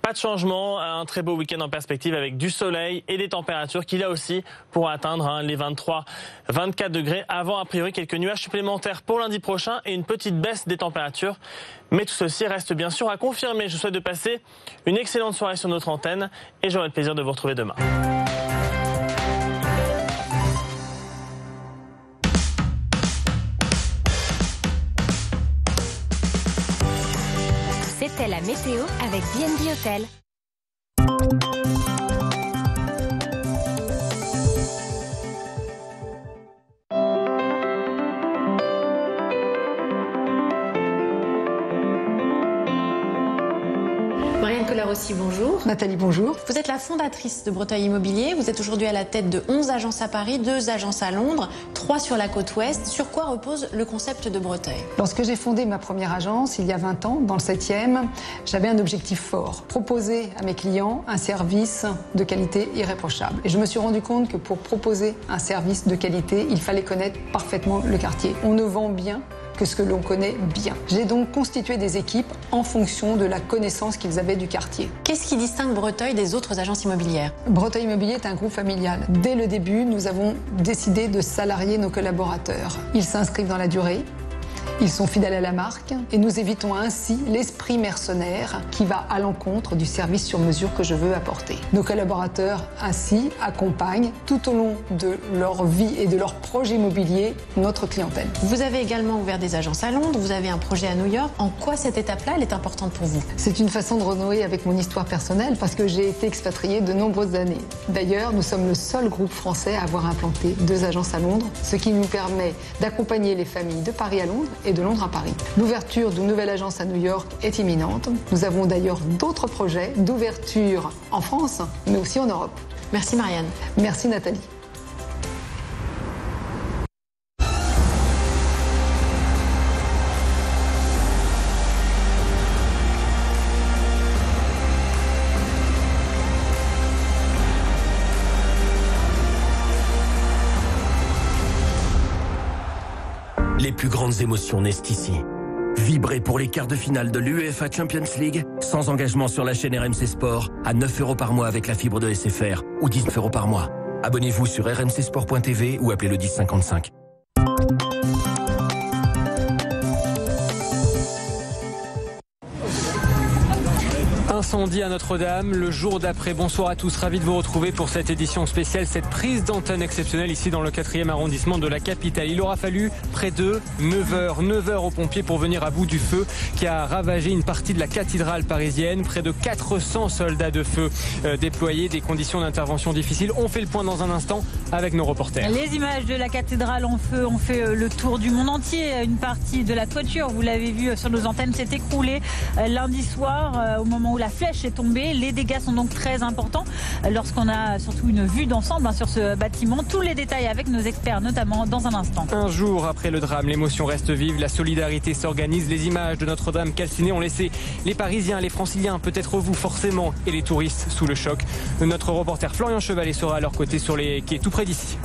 pas de changement. Un très beau week-end en perspective avec du soleil et des températures qui là aussi pourront atteindre les 23, 24 degrés avant a priori quelques nuages supplémentaires pour lundi prochain et une petite baisse des températures. Mais tout ceci reste bien sûr à confirmer. Je vous souhaite de passer une excellente soirée sur notre antenne et j'aurai le plaisir de vous retrouver demain. C'était la météo avec B&B Hôtel. Marianne Collarossi, bonjour. Nathalie, bonjour. Vous êtes la fondatrice de Breteuil Immobilier. Vous êtes aujourd'hui à la tête de 11 agences à Paris, 2 agences à Londres, 3 sur la côte ouest. Sur quoi repose le concept de Breteuil? Lorsque j'ai fondé ma première agence, il y a 20 ans, dans le 7e, j'avais un objectif fort. Proposer à mes clients un service de qualité irréprochable. Et je me suis rendu compte que pour proposer un service de qualité, il fallait connaître parfaitement le quartier. On ne vend bien que ce que l'on connaît bien. J'ai donc constitué des équipes en fonction de la connaissance qu'ils avaient du quartier. Qu'est-ce qui distingue Breteuil des autres agences immobilières? Breteuil Immobilier est un groupe familial. Dès le début, nous avons décidé de salarier nos collaborateurs. Ils s'inscrivent dans la durée. Ils sont fidèles à la marque et nous évitons ainsi l'esprit mercenaire qui va à l'encontre du service sur mesure que je veux apporter. Nos collaborateurs ainsi accompagnent tout au long de leur vie et de leur projet immobilier notre clientèle. Vous avez également ouvert des agences à Londres, vous avez un projet à New York. En quoi cette étape-là, elle est importante pour vous? C'est une façon de renouer avec mon histoire personnelle parce que j'ai été expatriée de nombreuses années. D'ailleurs, nous sommes le seul groupe français à avoir implanté 2 agences à Londres, ce qui nous permet d'accompagner les familles de Paris à Londres et de Londres à Paris. L'ouverture d'une nouvelle agence à New York est imminente. Nous avons d'ailleurs d'autres projets d'ouverture en France, mais aussi en Europe. Merci Marianne. Merci Nathalie. Les plus grandes émotions naissent ici. Vibrez pour les quarts de finale de l'UEFA Champions League sans engagement sur la chaîne RMC Sport à 9 € par mois avec la fibre de SFR ou 19 € par mois. Abonnez-vous sur rmcsport.tv ou appelez le 1055. Incendie à Notre-Dame, le jour d'après. Bonsoir à tous, ravi de vous retrouver pour cette édition spéciale, cette prise d'antenne exceptionnelle ici dans le 4e arrondissement de la capitale. Il aura fallu près de 9 heures aux pompiers pour venir à bout du feu qui a ravagé une partie de la cathédrale parisienne. Près de 400 soldats de feu déployés, des conditions d'intervention difficiles. On fait le point dans un instant avec nos reporters. Les images de la cathédrale en feu ont fait le tour du monde entier. Une partie de la toiture, vous l'avez vu sur nos antennes, s'est écroulée lundi soir au moment où la flèche est tombée. Les dégâts sont donc très importants lorsqu'on a surtout une vue d'ensemble sur ce bâtiment. Tous les détails avec nos experts, notamment dans un instant. Un jour après le drame, l'émotion reste vive, la solidarité s'organise. Les images de Notre-Dame calcinée ont laissé les Parisiens, les Franciliens, peut-être vous forcément, et les touristes sous le choc. Notre reporter Florian Chevalet sera à leur côté sur les quais tout près d'ici.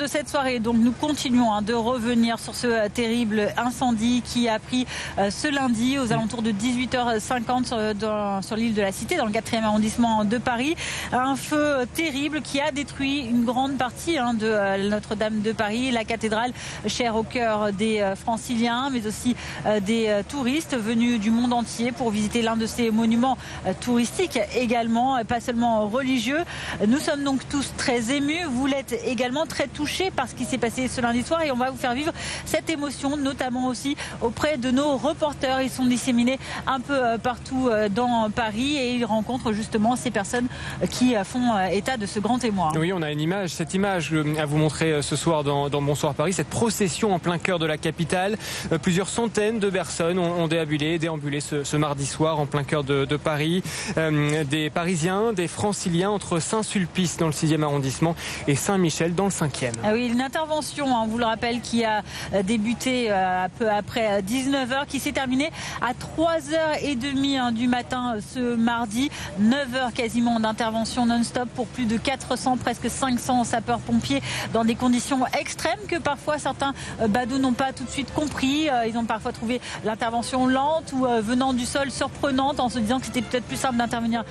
de cette soirée, donc nous continuons de revenir sur ce terrible incendie qui a pris ce lundi aux alentours de 18h50 sur l'île de la Cité, dans le 4e arrondissement de Paris. Un feu terrible qui a détruit une grande partie de Notre-Dame de Paris, la cathédrale chère au cœur des franciliens, mais aussi des touristes venus du monde entier pour visiter l'un de ces monuments touristiques également, pas seulement religieux. Nous sommes donc tous très émus. Vous l'êtes également, très touchés par ce qui s'est passé ce lundi soir, et on va vous faire vivre cette émotion, notamment aussi auprès de nos reporters. Ils sont disséminés un peu partout dans Paris et ils rencontrent justement ces personnes qui font état de ce grand témoin. Oui, on a une image, cette image à vous montrer ce soir dans Bonsoir Paris, cette procession en plein cœur de la capitale. Plusieurs centaines de personnes ont déambulé ce mardi soir en plein cœur de Paris. Des Parisiens, des Franciliens entre Saint-Sulpice dans le 6e arrondissement et Saint-Michel dans le 5e. Ah oui, une intervention, on vous le rappelle, qui a débuté un peu après 19h, qui s'est terminée à 3h30 du matin ce mardi. 9h quasiment d'intervention non-stop pour plus de 400, presque 500 sapeurs-pompiers dans des conditions extrêmes que parfois certains badauds n'ont pas tout de suite compris. Ils ont parfois trouvé l'intervention lente ou venant du sol surprenante, en se disant que c'était peut-être plus simple d'intervenir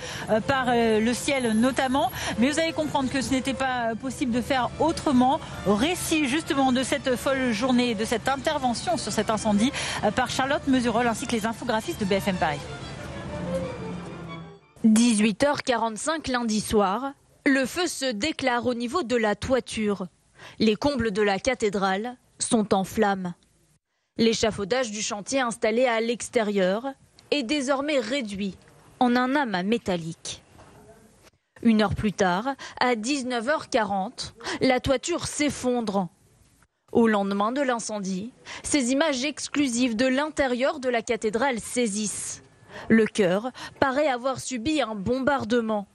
par le ciel notamment. Mais vous allez comprendre que ce n'était pas possible de faire autrement. Récit justement de cette folle journée, de cette intervention sur cet incendie par Charlotte Mesurol ainsi que les infographistes de BFM Paris. 18h45 lundi soir, le feu se déclare au niveau de la toiture. Les combles de la cathédrale sont en flammes. L'échafaudage du chantier installé à l'extérieur est désormais réduit en un amas métallique. Une heure plus tard, à 19h40, la toiture s'effondre. Au lendemain de l'incendie, ces images exclusives de l'intérieur de la cathédrale saisissent. Le chœur paraît avoir subi un bombardement.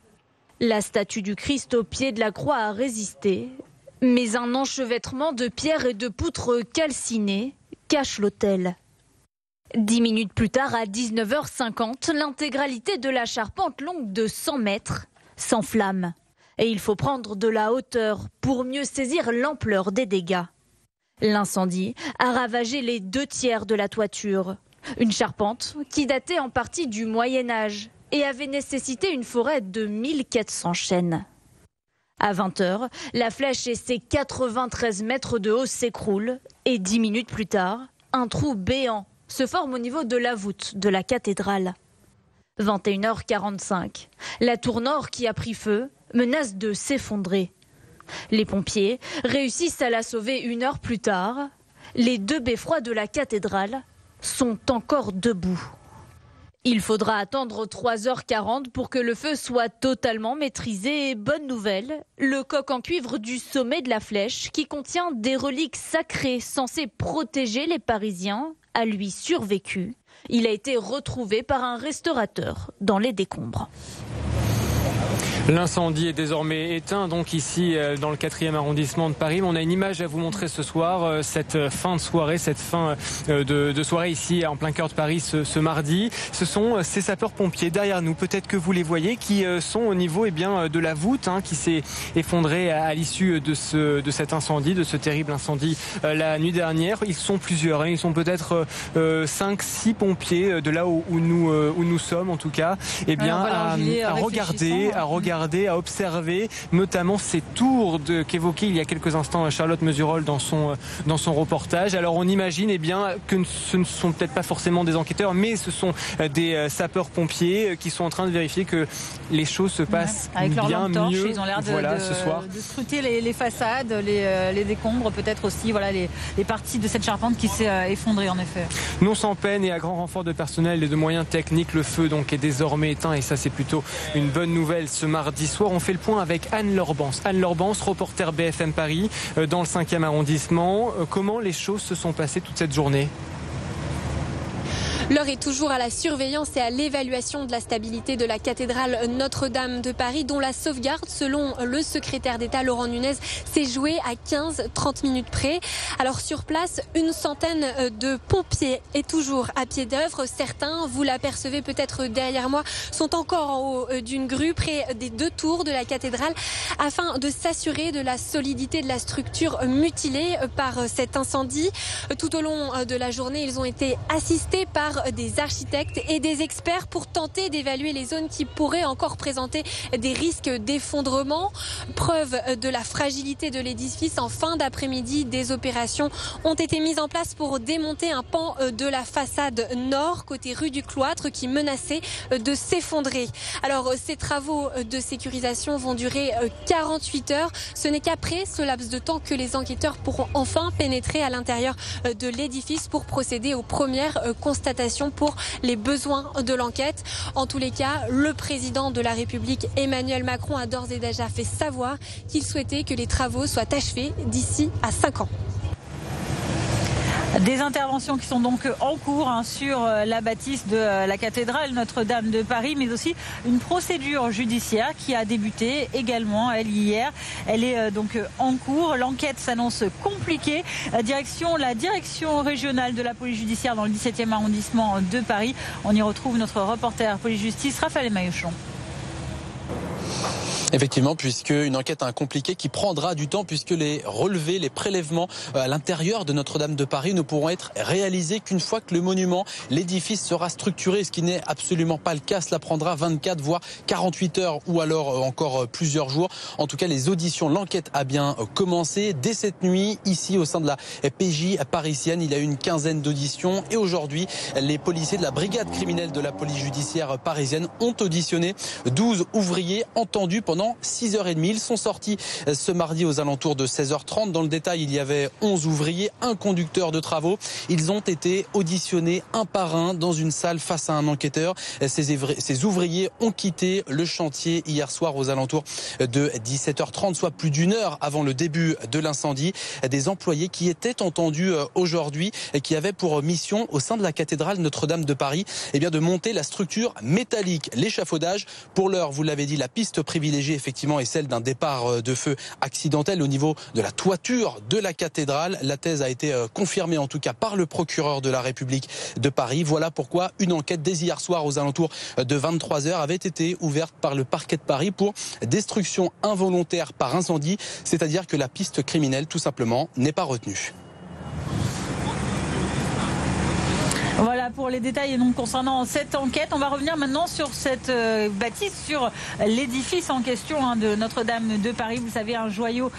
La statue du Christ au pied de la croix a résisté, mais un enchevêtrement de pierres et de poutres calcinées cache l'autel. 10 minutes plus tard, à 19h50, l'intégralité de la charpente longue de 100 mètres s'enflamme. Et il faut prendre de la hauteur pour mieux saisir l'ampleur des dégâts. L'incendie a ravagé les 2/3 de la toiture. Une charpente qui datait en partie du Moyen-Âge et avait nécessité une forêt de 1400 chênes. À 20h, la flèche et ses 93 mètres de haut s'écroulent et 10 minutes plus tard, un trou béant se forme au niveau de la voûte de la cathédrale. 21h45, la tour nord qui a pris feu menace de s'effondrer. Les pompiers réussissent à la sauver 1 heure plus tard. Les 2 beffrois de la cathédrale sont encore debout. Il faudra attendre 3h40 pour que le feu soit totalement maîtrisé. Et bonne nouvelle, le coq en cuivre du sommet de la flèche, qui contient des reliques sacrées censées protéger les Parisiens, a lui survécu. Il a été retrouvé par un restaurateur dans les décombres. L'incendie est désormais éteint, donc ici dans le 4e arrondissement de Paris. On a une image à vous montrer ce soir, cette fin de soirée, cette fin de soirée ici en plein cœur de Paris ce mardi. Ce sont ces sapeurs-pompiers derrière nous, peut-être que vous les voyez, qui sont au niveau de la voûte qui s'est effondrée à l'issue de cet incendie, de ce terrible incendie la nuit dernière. Ils sont plusieurs, ils sont peut-être 5-6 pompiers de là où nous sommes en tout cas, à regarder, à observer notamment ces tours qu'évoquait il y a quelques instants Charlotte Mesurol dans son reportage. Alors on imagine que ce ne sont peut-être pas forcément des enquêteurs, mais ce sont des sapeurs-pompiers qui sont en train de vérifier que les choses se passent avec leur bien lampe torche, mieux. ils ont l'air ce soir. de scruter les façades, les décombres, peut-être aussi les parties de cette charpente qui s'est effondrée en effet. Non sans peine et à grand renfort de personnel et de moyens techniques, le feu donc est désormais éteint et ça c'est plutôt une bonne nouvelle ce mardi soir. On fait le point avec Anne Lorbance. Anne Lorbance, reporter BFM Paris dans le 5e arrondissement. Comment les choses se sont passées toute cette journée ? L'heure est toujours à la surveillance et à l'évaluation de la stabilité de la cathédrale Notre-Dame de Paris, dont la sauvegarde, selon le secrétaire d'État Laurent Nunez, s'est jouée à 15-30 minutes près. Alors sur place, une centaine de pompiers est toujours à pied d'œuvre. Certains, vous l'apercevez peut-être derrière moi, sont encore en haut d'une grue près des 2 tours de la cathédrale afin de s'assurer de la solidité de la structure mutilée par cet incendie. Tout au long de la journée, ils ont été assistés par des architectes et des experts pour tenter d'évaluer les zones qui pourraient encore présenter des risques d'effondrement. Preuve de la fragilité de l'édifice, en fin d'après-midi, des opérations ont été mises en place pour démonter un pan de la façade nord, côté rue du Cloître, qui menaçait de s'effondrer. Alors, ces travaux de sécurisation vont durer 48 heures. Ce n'est qu'après ce laps de temps que les enquêteurs pourront enfin pénétrer à l'intérieur de l'édifice pour procéder aux premières constatations pour les besoins de l'enquête. En tous les cas, le président de la République, Emmanuel Macron, a d'ores et déjà fait savoir qu'il souhaitait que les travaux soient achevés d'ici à 5 ans. Des interventions qui sont donc en cours sur la bâtisse de la cathédrale Notre-Dame de Paris, mais aussi une procédure judiciaire qui a débuté également, elle, hier. Elle est donc en cours. L'enquête s'annonce compliquée. La direction régionale de la police judiciaire dans le 17e arrondissement de Paris. On y retrouve notre reporter police-justice, Raphaël Maillochon. Effectivement, puisque une enquête compliquée qui prendra du temps, puisque les relevés, les prélèvements à l'intérieur de Notre-Dame de Paris ne pourront être réalisés qu'une fois que le monument, l'édifice sera structuré, ce qui n'est absolument pas le cas. Cela prendra 24 voire 48 heures ou alors encore plusieurs jours. En tout cas, les auditions, l'enquête a bien commencé dès cette nuit ici au sein de la PJ parisienne. Il y a eu une quinzaine d'auditions et aujourd'hui, les policiers de la brigade criminelle de la police judiciaire parisienne ont auditionné 12 ouvriers entendus pendant 6h30. Ils sont sortis ce mardi aux alentours de 16h30. Dans le détail, il y avait 11 ouvriers, un conducteur de travaux. Ils ont été auditionnés un par un dans une salle face à un enquêteur. Ces ouvriers ont quitté le chantier hier soir aux alentours de 17h30, soit plus d'une heure avant le début de l'incendie. Des employés qui étaient entendus aujourd'hui et qui avaient pour mission au sein de la cathédrale Notre-Dame de Paris de monter la structure métallique, l'échafaudage. Pour l'heure, vous l'avez dit, la piste privilégiée effectivement est celle d'un départ de feu accidentel au niveau de la toiture de la cathédrale. La thèse a été confirmée en tout cas par le procureur de la République de Paris. Voilà pourquoi une enquête dès hier soir aux alentours de 23h avait été ouverte par le parquet de Paris pour destruction involontaire par incendie, c'est-à-dire que la piste criminelle tout simplement n'est pas retenue. Voilà pour les détails donc concernant cette enquête. On va revenir maintenant sur cette bâtisse, sur l'édifice en question de Notre-Dame de Paris. Vous savez, un joyau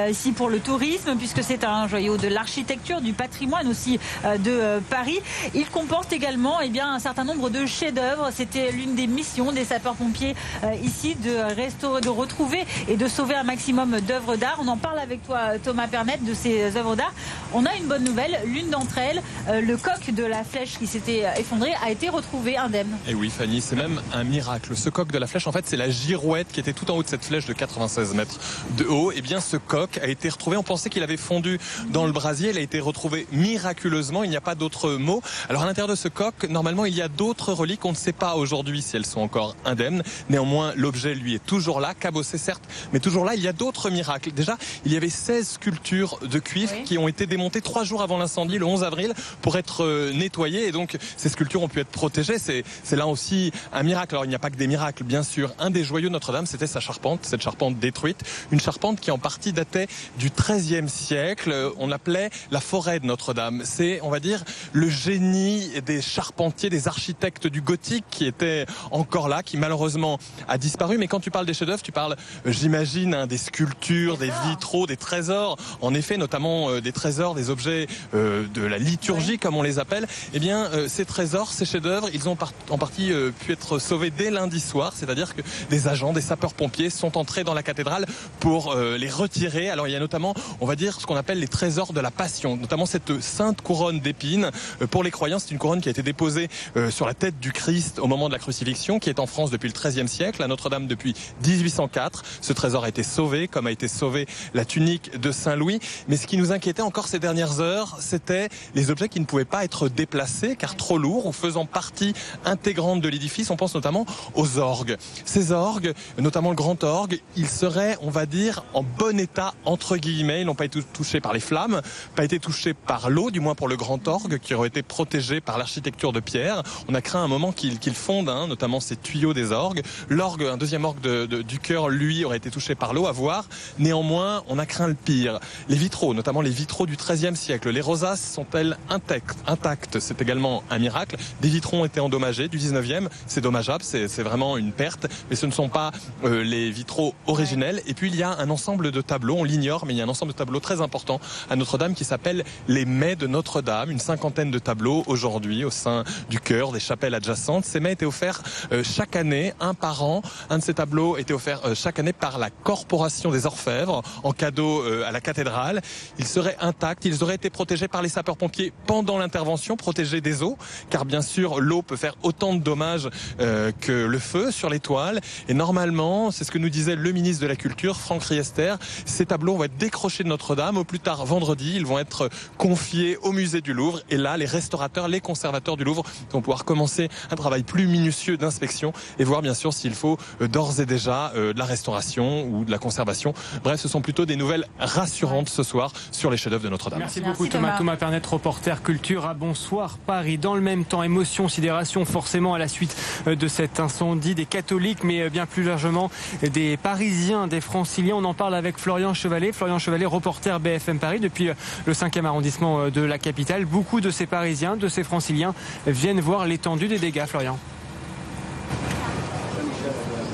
ici pour le tourisme, puisque c'est un joyau de l'architecture, du patrimoine aussi de Paris. Il comporte également un certain nombre de chefs-d'œuvre. C'était l'une des missions des sapeurs-pompiers ici, de retrouver et de sauver un maximum d'œuvres d'art. On en parle avec toi, Thomas Pernet, de ces œuvres d'art. On a une bonne nouvelle. L'une d'entre elles, le coq de la flèche qui s'était effondré, a été retrouvé indemne. Et oui, Fanny, c'est même un miracle. Ce coq de la flèche, en fait, c'est la girouette qui était tout en haut de cette flèche de 96 mètres de haut. Et bien, ce coq a été retrouvé. On pensait qu'il avait fondu dans le brasier. Il a été retrouvé miraculeusement. Il n'y a pas d'autre mot. Alors, à l'intérieur de ce coq, normalement, il y a d'autres reliques. On ne sait pas aujourd'hui si elles sont encore indemnes. Néanmoins, l'objet, lui, est toujours là, cabossé certes, mais toujours là. Il y a d'autres miracles. Déjà, il y avait 16 sculptures de cuivre qui ont été démontées 3 jours avant l'incendie, le 11 avril, pour être nettoyées. Et donc, ces sculptures ont pu être protégées. C'est là aussi un miracle. Alors, il n'y a pas que des miracles, bien sûr. Un des joyaux de Notre-Dame, c'était sa charpente, cette charpente détruite. Une charpente qui, en partie, datait du XIIIe siècle. On l'appelait la forêt de Notre-Dame. C'est, on va dire, le génie des charpentiers, des architectes du gothique qui étaient encore là, qui malheureusement a disparu. Mais quand tu parles des chefs-d'œuvre, tu parles, j'imagine, des sculptures, des vitraux, des trésors. En effet, notamment des trésors, des objets de la liturgie, comme on les appelle. Eh bien, ces trésors, ces chefs-d'œuvre, ils ont en partie pu être sauvés dès lundi soir. C'est-à-dire que des agents, des sapeurs-pompiers sont entrés dans la cathédrale pour les retirer. Alors, il y a notamment, on va dire, ce qu'on appelle les trésors de la Passion, notamment cette sainte couronne d'épines. Pour les croyants, c'est une couronne qui a été déposée sur la tête du Christ au moment de la crucifixion, qui est en France depuis le XIIIe siècle, à Notre-Dame depuis 1804. Ce trésor a été sauvé, comme a été sauvée la tunique de Saint-Louis. Mais ce qui nous inquiétait encore ces dernières heures, c'était les objets qui ne pouvaient pas être déplacés, car trop lourds ou faisant partie intégrante de l'édifice. On pense notamment aux orgues. Ces orgues, notamment le grand orgue, ils seraient, on va dire, en bon état, entre guillemets. Ils n'ont pas été touchés par les flammes, pas été touchés par l'eau, du moins pour le grand orgue, qui aurait été protégé par l'architecture de pierre. On a craint un moment qu'il fonde, notamment ces tuyaux des orgues. L'orgue, un deuxième orgue du chœur, lui, aurait été touché par l'eau, à voir. Néanmoins, on a craint le pire. Les vitraux, notamment les vitraux du XIIIe siècle, les rosaces sont-elles intactes? C'est également un miracle. Des vitraux ont été endommagés du 19e. C'est dommageable, c'est vraiment une perte. Mais ce ne sont pas les vitraux originels. Et puis, il y a un ensemble de tableaux, on l'ignore, mais il y a un ensemble de tableaux très important à Notre-Dame qui s'appelle les Mets de Notre-Dame. Une cinquantaine de tableaux aujourd'hui au sein du chœur, des chapelles adjacentes. Ces mets étaient offerts chaque année, un par an. Un de ces tableaux était offert chaque année par la Corporation des Orfèvres en cadeau à la cathédrale. Ils seraient intacts, ils auraient été protégés par les sapeurs-pompiers pendant l'intervention, protégés des eaux, car bien sûr l'eau peut faire autant de dommages que le feu sur les toiles. Et normalement, c'est ce que nous disait le ministre de la Culture, Franck Riester, ces tableaux vont être décrochés de Notre-Dame. Au plus tard vendredi, ils vont être confiés au musée du Louvre. Et là, les restaurateurs, les conservateurs du Louvre vont pouvoir commencer un travail plus minutieux d'inspection et voir bien sûr s'il faut d'ores et déjà de la restauration ou de la conservation. Bref, ce sont plutôt des nouvelles rassurantes ce soir sur les chefs-d'œuvre de Notre-Dame. Merci beaucoup Thomas. Thomas Pernet, reporter culture à Bonsoir Paris. Dans le même temps, émotion, sidération forcément à la suite de cet incendie, des catholiques mais bien plus largement des Parisiens, des Franciliens. On en parle avec Florian Chevalet. Florian Chevalet, reporter BFM Paris depuis le 5e arrondissement de la capitale. Beaucoup de ces Parisiens, de ces Franciliens viennent voir l'étendue des dégâts, Florian.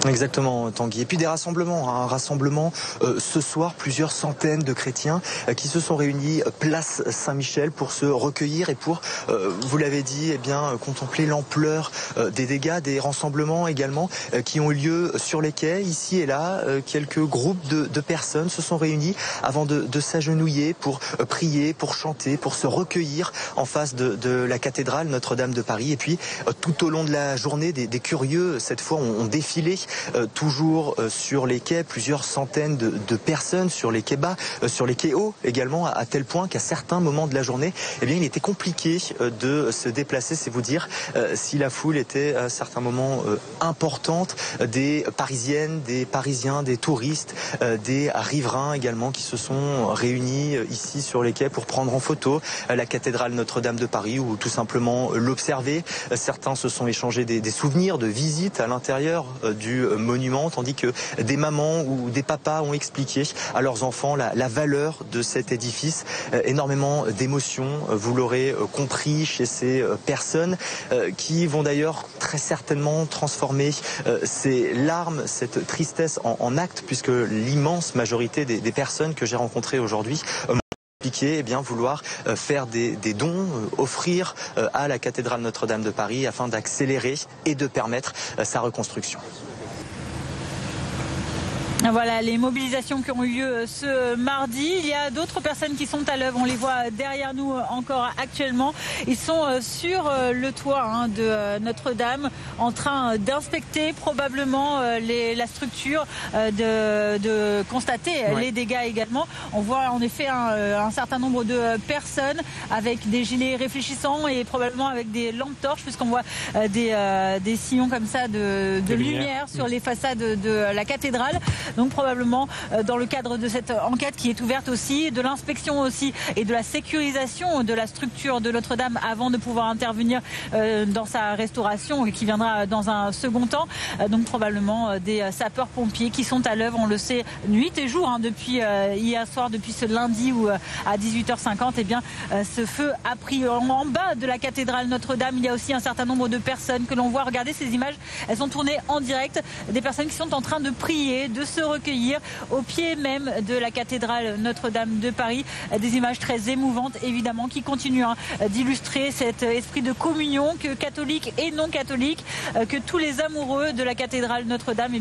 Exactement, Tanguy. Et puis des rassemblements, un rassemblement ce soir, plusieurs centaines de chrétiens qui se sont réunis place Saint-Michel pour se recueillir et pour, vous l'avez dit, eh bien, contempler l'ampleur des dégâts, des rassemblements également qui ont eu lieu sur les quais, ici et là. Quelques groupes de personnes se sont réunis avant de s'agenouiller pour prier, pour chanter, pour se recueillir en face de la cathédrale Notre-Dame de Paris. Et puis, tout au long de la journée, des curieux, cette fois, ont défilé toujours sur les quais, plusieurs centaines de personnes sur les quais bas, sur les quais hauts également, à tel point qu'à certains moments de la journée, eh bien, il était compliqué de se déplacer, c'est vous dire si la foule était à certains moments importante, des Parisiennes, des Parisiens, des touristes, des riverains également qui se sont réunis ici sur les quais pour prendre en photo la cathédrale Notre-Dame de Paris ou tout simplement l'observer. Certains se sont échangés des souvenirs de visites à l'intérieur du monument, tandis que des mamans ou des papas ont expliqué à leurs enfants la valeur de cet édifice. Énormément d'émotions, vous l'aurez compris, chez ces personnes qui vont d'ailleurs très certainement transformer ces larmes, cette tristesse en actes, puisque l'immense majorité des personnes que j'ai rencontrées aujourd'hui eh bien, vouloir faire des dons, offrir à la cathédrale Notre-Dame de Paris afin d'accélérer et de permettre sa reconstruction. Voilà les mobilisations qui ont eu lieu ce mardi. Il y a d'autres personnes qui sont à l'œuvre. On les voit derrière nous encore actuellement. Ils sont sur le toit de Notre-Dame en train d'inspecter probablement la structure, de constater les dégâts également. On voit en effet un certain nombre de personnes avec des gilets réfléchissants et probablement avec des lampes torches, puisqu'on voit des sillons comme ça de lumière sur les façades de la cathédrale. Donc probablement dans le cadre de cette enquête qui est ouverte aussi, de l'inspection aussi et de la sécurisation de la structure de Notre-Dame avant de pouvoir intervenir dans sa restauration qui viendra dans un second temps. Donc probablement des sapeurs-pompiers qui sont à l'œuvre, on le sait, nuit et jour depuis hier soir, depuis ce lundi où à 18h50, eh bien, ce feu a pris en bas de la cathédrale Notre-Dame. Il y a aussi un certain nombre de personnes que l'on voit. Regardez ces images, elles sont tournées en direct, des personnes qui sont en train de prier, de se recueillir au pied même de la cathédrale Notre-Dame de Paris. Des images très émouvantes évidemment qui continuent d'illustrer cet esprit de communion que catholiques et non catholiques, que tous les amoureux de la cathédrale Notre-Dame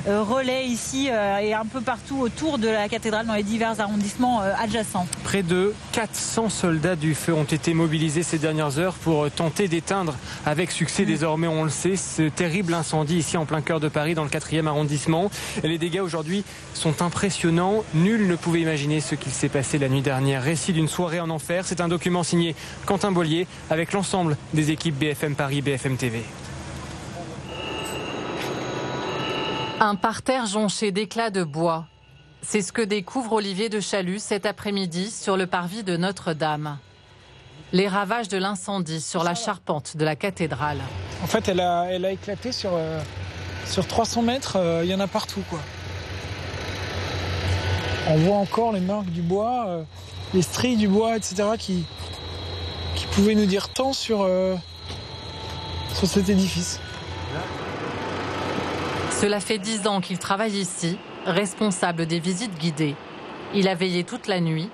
relaient ici et un peu partout autour de la cathédrale dans les divers arrondissements adjacents. Près de 400 soldats du feu ont été mobilisés ces dernières heures pour tenter d'éteindre avec succès désormais, on le sait, ce terrible incendie ici en plein cœur de Paris dans le 4e arrondissement. Les dégâts aujourd'hui aujourd'hui sont impressionnants. Nul ne pouvait imaginer ce qu'il s'est passé la nuit dernière. Récit d'une soirée en enfer. C'est un document signé Quentin Bollier avec l'ensemble des équipes BFM Paris, BFM TV. Un parterre jonché d'éclats de bois. C'est ce que découvre Olivier de Chalut cet après-midi sur le parvis de Notre-Dame. Les ravages de l'incendie sur la charpente de la cathédrale. En fait, elle a éclaté sur 300 mètres, il y en a partout, quoi. On voit encore les marques du bois, les stries du bois, etc., qui pouvaient nous dire tant sur cet édifice. Cela fait 10 ans qu'il travaille ici, responsable des visites guidées. Il a veillé toute la nuit,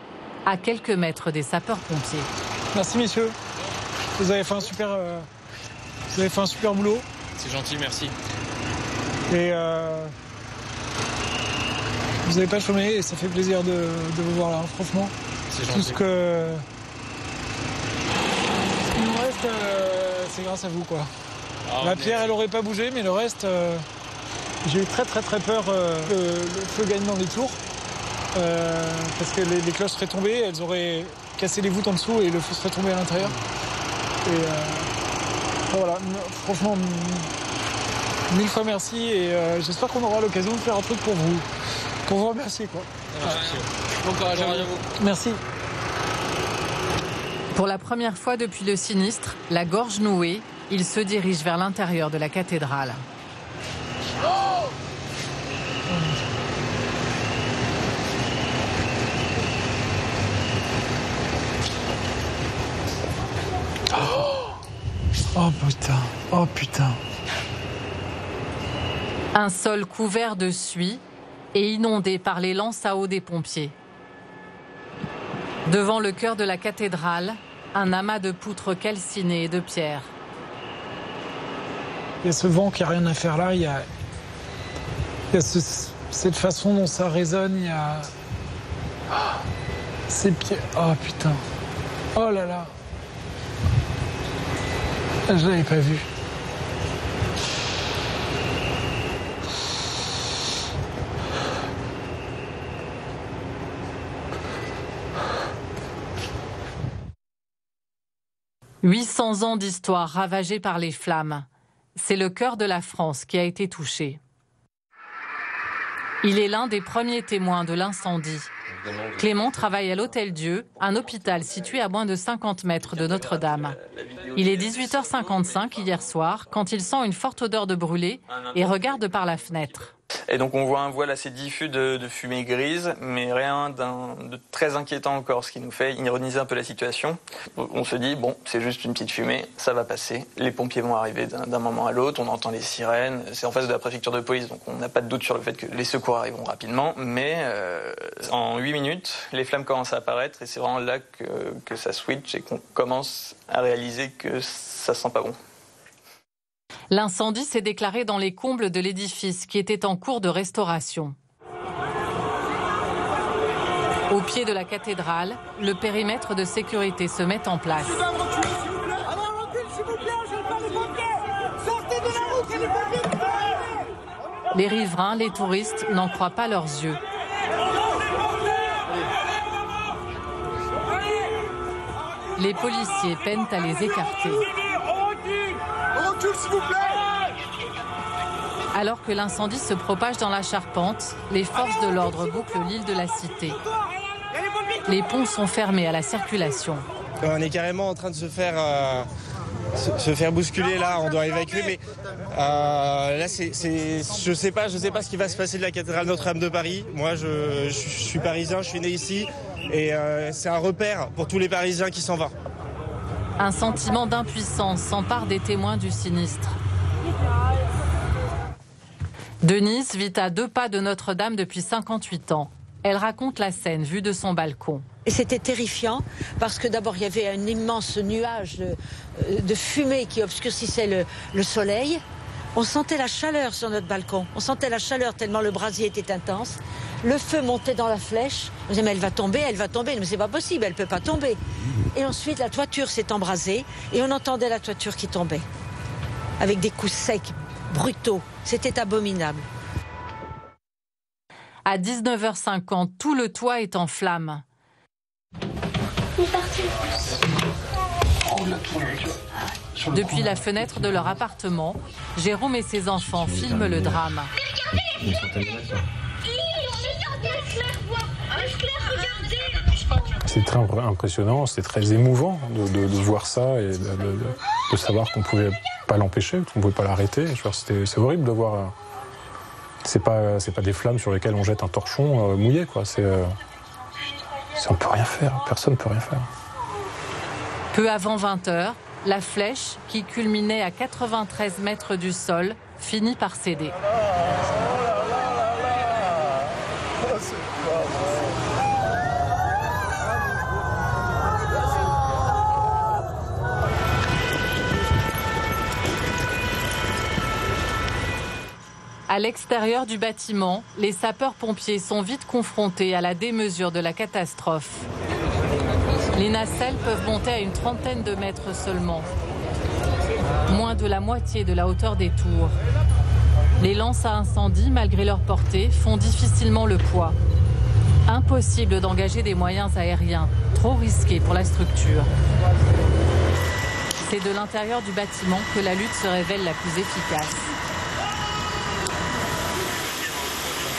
à quelques mètres des sapeurs-pompiers. Merci messieurs, vous avez fait un super boulot. C'est gentil, merci. Et vous n'avez pas chômé et ça fait plaisir de vous voir là, franchement. C'est gentil. Tout ce que il nous reste, c'est grâce à vous, quoi. La pierre, elle aurait pas bougé, mais le reste, j'ai eu très peur que le feu gagne dans les tours. Parce que les cloches seraient tombées, elles auraient cassé les voûtes en dessous et le feu serait tombé à l'intérieur. Et voilà, franchement, 1000 fois merci et j'espère qu'on aura l'occasion de faire un truc pour vous remercier, quoi. Bon courage à vous. Merci. Pour la première fois depuis le sinistre, la gorge nouée, il se dirige vers l'intérieur de la cathédrale. Oh putain. Un sol couvert de suie et inondé par les lances à eau des pompiers. Devant le chœur de la cathédrale, un amas de poutres calcinées et de pierres. Il y a ce vent qui n'a rien à faire là, il y a cette façon dont ça résonne, il y a ces pierres. Oh putain. Oh là là. Je l'avais pas vu. « 800 ans d'histoire ravagée par les flammes. C'est le cœur de la France qui a été touché. Il est l'un des premiers témoins de l'incendie. Clément travaille à l'Hôtel-Dieu, un hôpital situé à moins de 50 mètres de Notre-Dame. Il est 18h55 hier soir quand il sent une forte odeur de brûlé et regarde par la fenêtre. Et donc on voit un voile assez diffus de fumée grise, mais rien de très inquiétant encore, ce qui nous fait ironiser un peu la situation. On se dit, bon, c'est juste une petite fumée, ça va passer. Les pompiers vont arriver d'un moment à l'autre, on entend les sirènes. C'est en face de la préfecture de police, donc on n'a pas de doute sur le fait que les secours arriveront rapidement. Mais en 8 minutes, les flammes commencent à apparaître et c'est vraiment là que ça switch et qu'on commence à réaliser que ça sent pas bon. L'incendie s'est déclaré dans les combles de l'édifice qui était en cours de restauration. Au pied de la cathédrale, le périmètre de sécurité se met en place. Les riverains, les touristes n'en croient pas leurs yeux. Les policiers peinent à les écarter. Alors que l'incendie se propage dans la charpente, les forces de l'ordre bouclent l'île de la Cité. Les ponts sont fermés à la circulation. On est carrément en train de se faire bousculer là, on doit évacuer, mais là je sais pas ce qui va se passer de la cathédrale Notre-Dame de Paris. Moi je suis parisien, je suis né ici et c'est un repère pour tous les Parisiens qui s'en vont. Un sentiment d'impuissance s'empare des témoins du sinistre. Denise vit à 2 pas de Notre-Dame depuis 58 ans. Elle raconte la scène vue de son balcon. Et c'était terrifiant parce que d'abord il y avait un immense nuage de fumée qui obscurcissait le soleil. On sentait la chaleur sur notre balcon. On sentait la chaleur tellement le brasier était intense. Le feu montait dans la flèche. On disait mais elle va tomber. Mais c'est pas possible, elle peut pas tomber. Et ensuite la toiture s'est embrasée et on entendait la toiture qui tombait. Avec des coups secs, brutaux. C'était abominable. À 19h50, tout le toit est en flammes. Depuis la fenêtre de leur appartement, Jérôme et ses enfants filment le drame. C'est très impressionnant, c'est très émouvant de voir ça et de savoir qu'on ne pouvait pas l'empêcher, qu'on ne pouvait pas l'arrêter. C'est horrible de voir. C'est pas des flammes sur lesquelles on jette un torchon mouillé, quoi. On ne peut rien faire, personne ne peut rien faire. Peu avant 20h, la flèche, qui culminait à 93 mètres du sol, finit par céder. À l'extérieur du bâtiment, les sapeurs-pompiers sont vite confrontés à la démesure de la catastrophe. Les nacelles peuvent monter à une trentaine de mètres seulement. Moins de la moitié de la hauteur des tours. Les lances à incendie, malgré leur portée, font difficilement le poids. Impossible d'engager des moyens aériens, trop risqués pour la structure. C'est de l'intérieur du bâtiment que la lutte se révèle la plus efficace.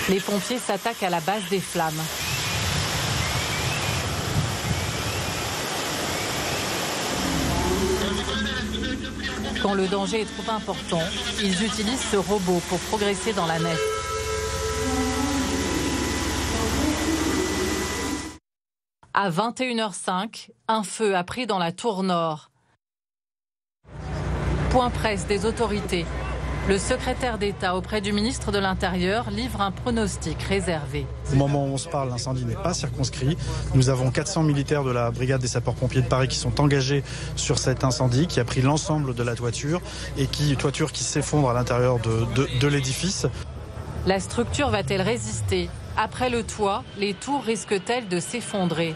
Les pompiers s'attaquent à la base des flammes. Quand le danger est trop important, ils utilisent ce robot pour progresser dans la nef. À 21h05, un feu a pris dans la tour nord. Point presse des autorités. Le secrétaire d'État auprès du ministre de l'Intérieur livre un pronostic réservé. Au moment où on se parle, l'incendie n'est pas circonscrit. Nous avons 400 militaires de la brigade des sapeurs-pompiers de Paris qui sont engagés sur cet incendie qui a pris l'ensemble de la toiture et qui s'effondre à l'intérieur de l'édifice. La structure va-t-elle résister? Après le toit, les tours risquent-elles de s'effondrer?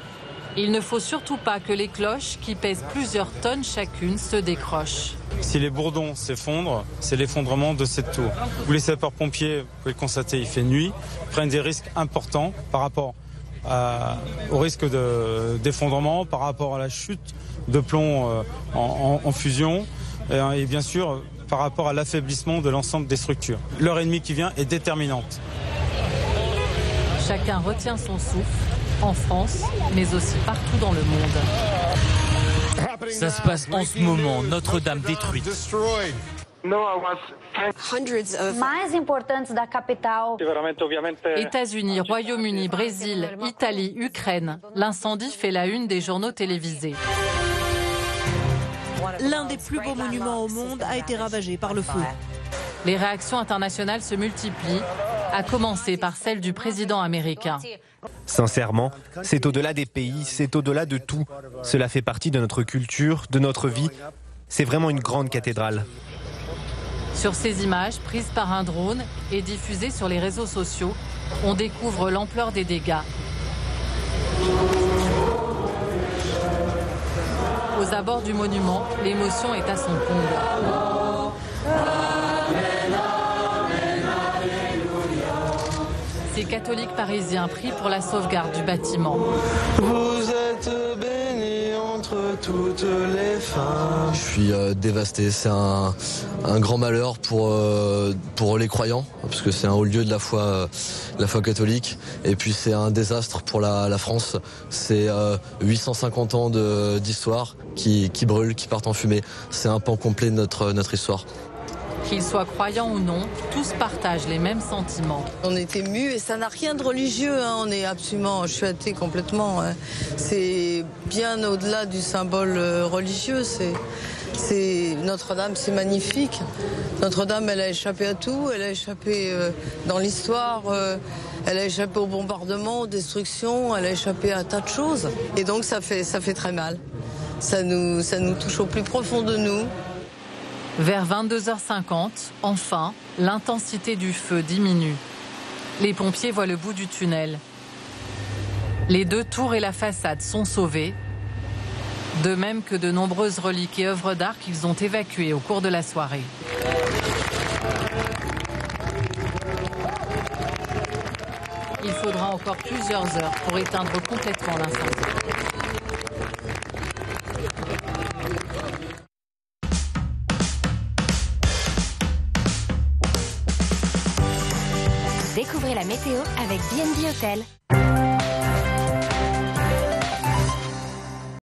Il ne faut surtout pas que les cloches, qui pèsent plusieurs tonnes chacune, se décrochent. Si les bourdons s'effondrent, c'est l'effondrement de cette tour. Où les sapeurs-pompiers, vous pouvez le constater, il fait nuit, prennent des risques importants par rapport au risque d'effondrement, par rapport à la chute de plomb en fusion et bien sûr par rapport à l'affaiblissement de l'ensemble des structures. L'heure et demie qui vient est déterminante. Chacun retient son souffle, en France, mais aussi partout dans le monde. Ça se passe en ce moment, Notre-Dame détruite. États-Unis, Royaume-Uni, Brésil, Italie, Ukraine. L'incendie fait la une des journaux télévisés. L'un des plus beaux monuments au monde a été ravagé par le feu. Les réactions internationales se multiplient, à commencer par celle du président américain. Sincèrement, c'est au-delà des pays, c'est au-delà de tout. Cela fait partie de notre culture, de notre vie. C'est vraiment une grande cathédrale. Sur ces images, prises par un drone et diffusées sur les réseaux sociaux, on découvre l'ampleur des dégâts. Aux abords du monument, l'émotion est à son comble. Ces catholiques parisiens prient pour la sauvegarde du bâtiment. Vous êtes bénie entre toutes les femmes. Je suis dévasté, c'est un grand malheur pour les croyants, parce que c'est un haut lieu de la foi catholique, et puis c'est un désastre pour la France. C'est 850 ans d'histoire qui brûlent, qui partent en fumée. C'est un pan complet de notre histoire. Qu'ils soient croyants ou non, tous partagent les mêmes sentiments. On est émus et ça n'a rien de religieux, hein. Je suis athée complètement. Hein. C'est bien au-delà du symbole religieux. C'est Notre-Dame, c'est magnifique. Notre-Dame, elle a échappé à tout, elle a échappé dans l'histoire, elle a échappé au bombardement, aux destructions, elle a échappé à un tas de choses. Et donc ça fait très mal. Ça nous touche au plus profond de nous. Vers 22h50, enfin, l'intensité du feu diminue. Les pompiers voient le bout du tunnel. Les 2 tours et la façade sont sauvés, de même que de nombreuses reliques et œuvres d'art qu'ils ont évacuées au cours de la soirée. Il faudra encore plusieurs heures pour éteindre complètement l'incendie. Découvrez la météo avec B&B Hôtel.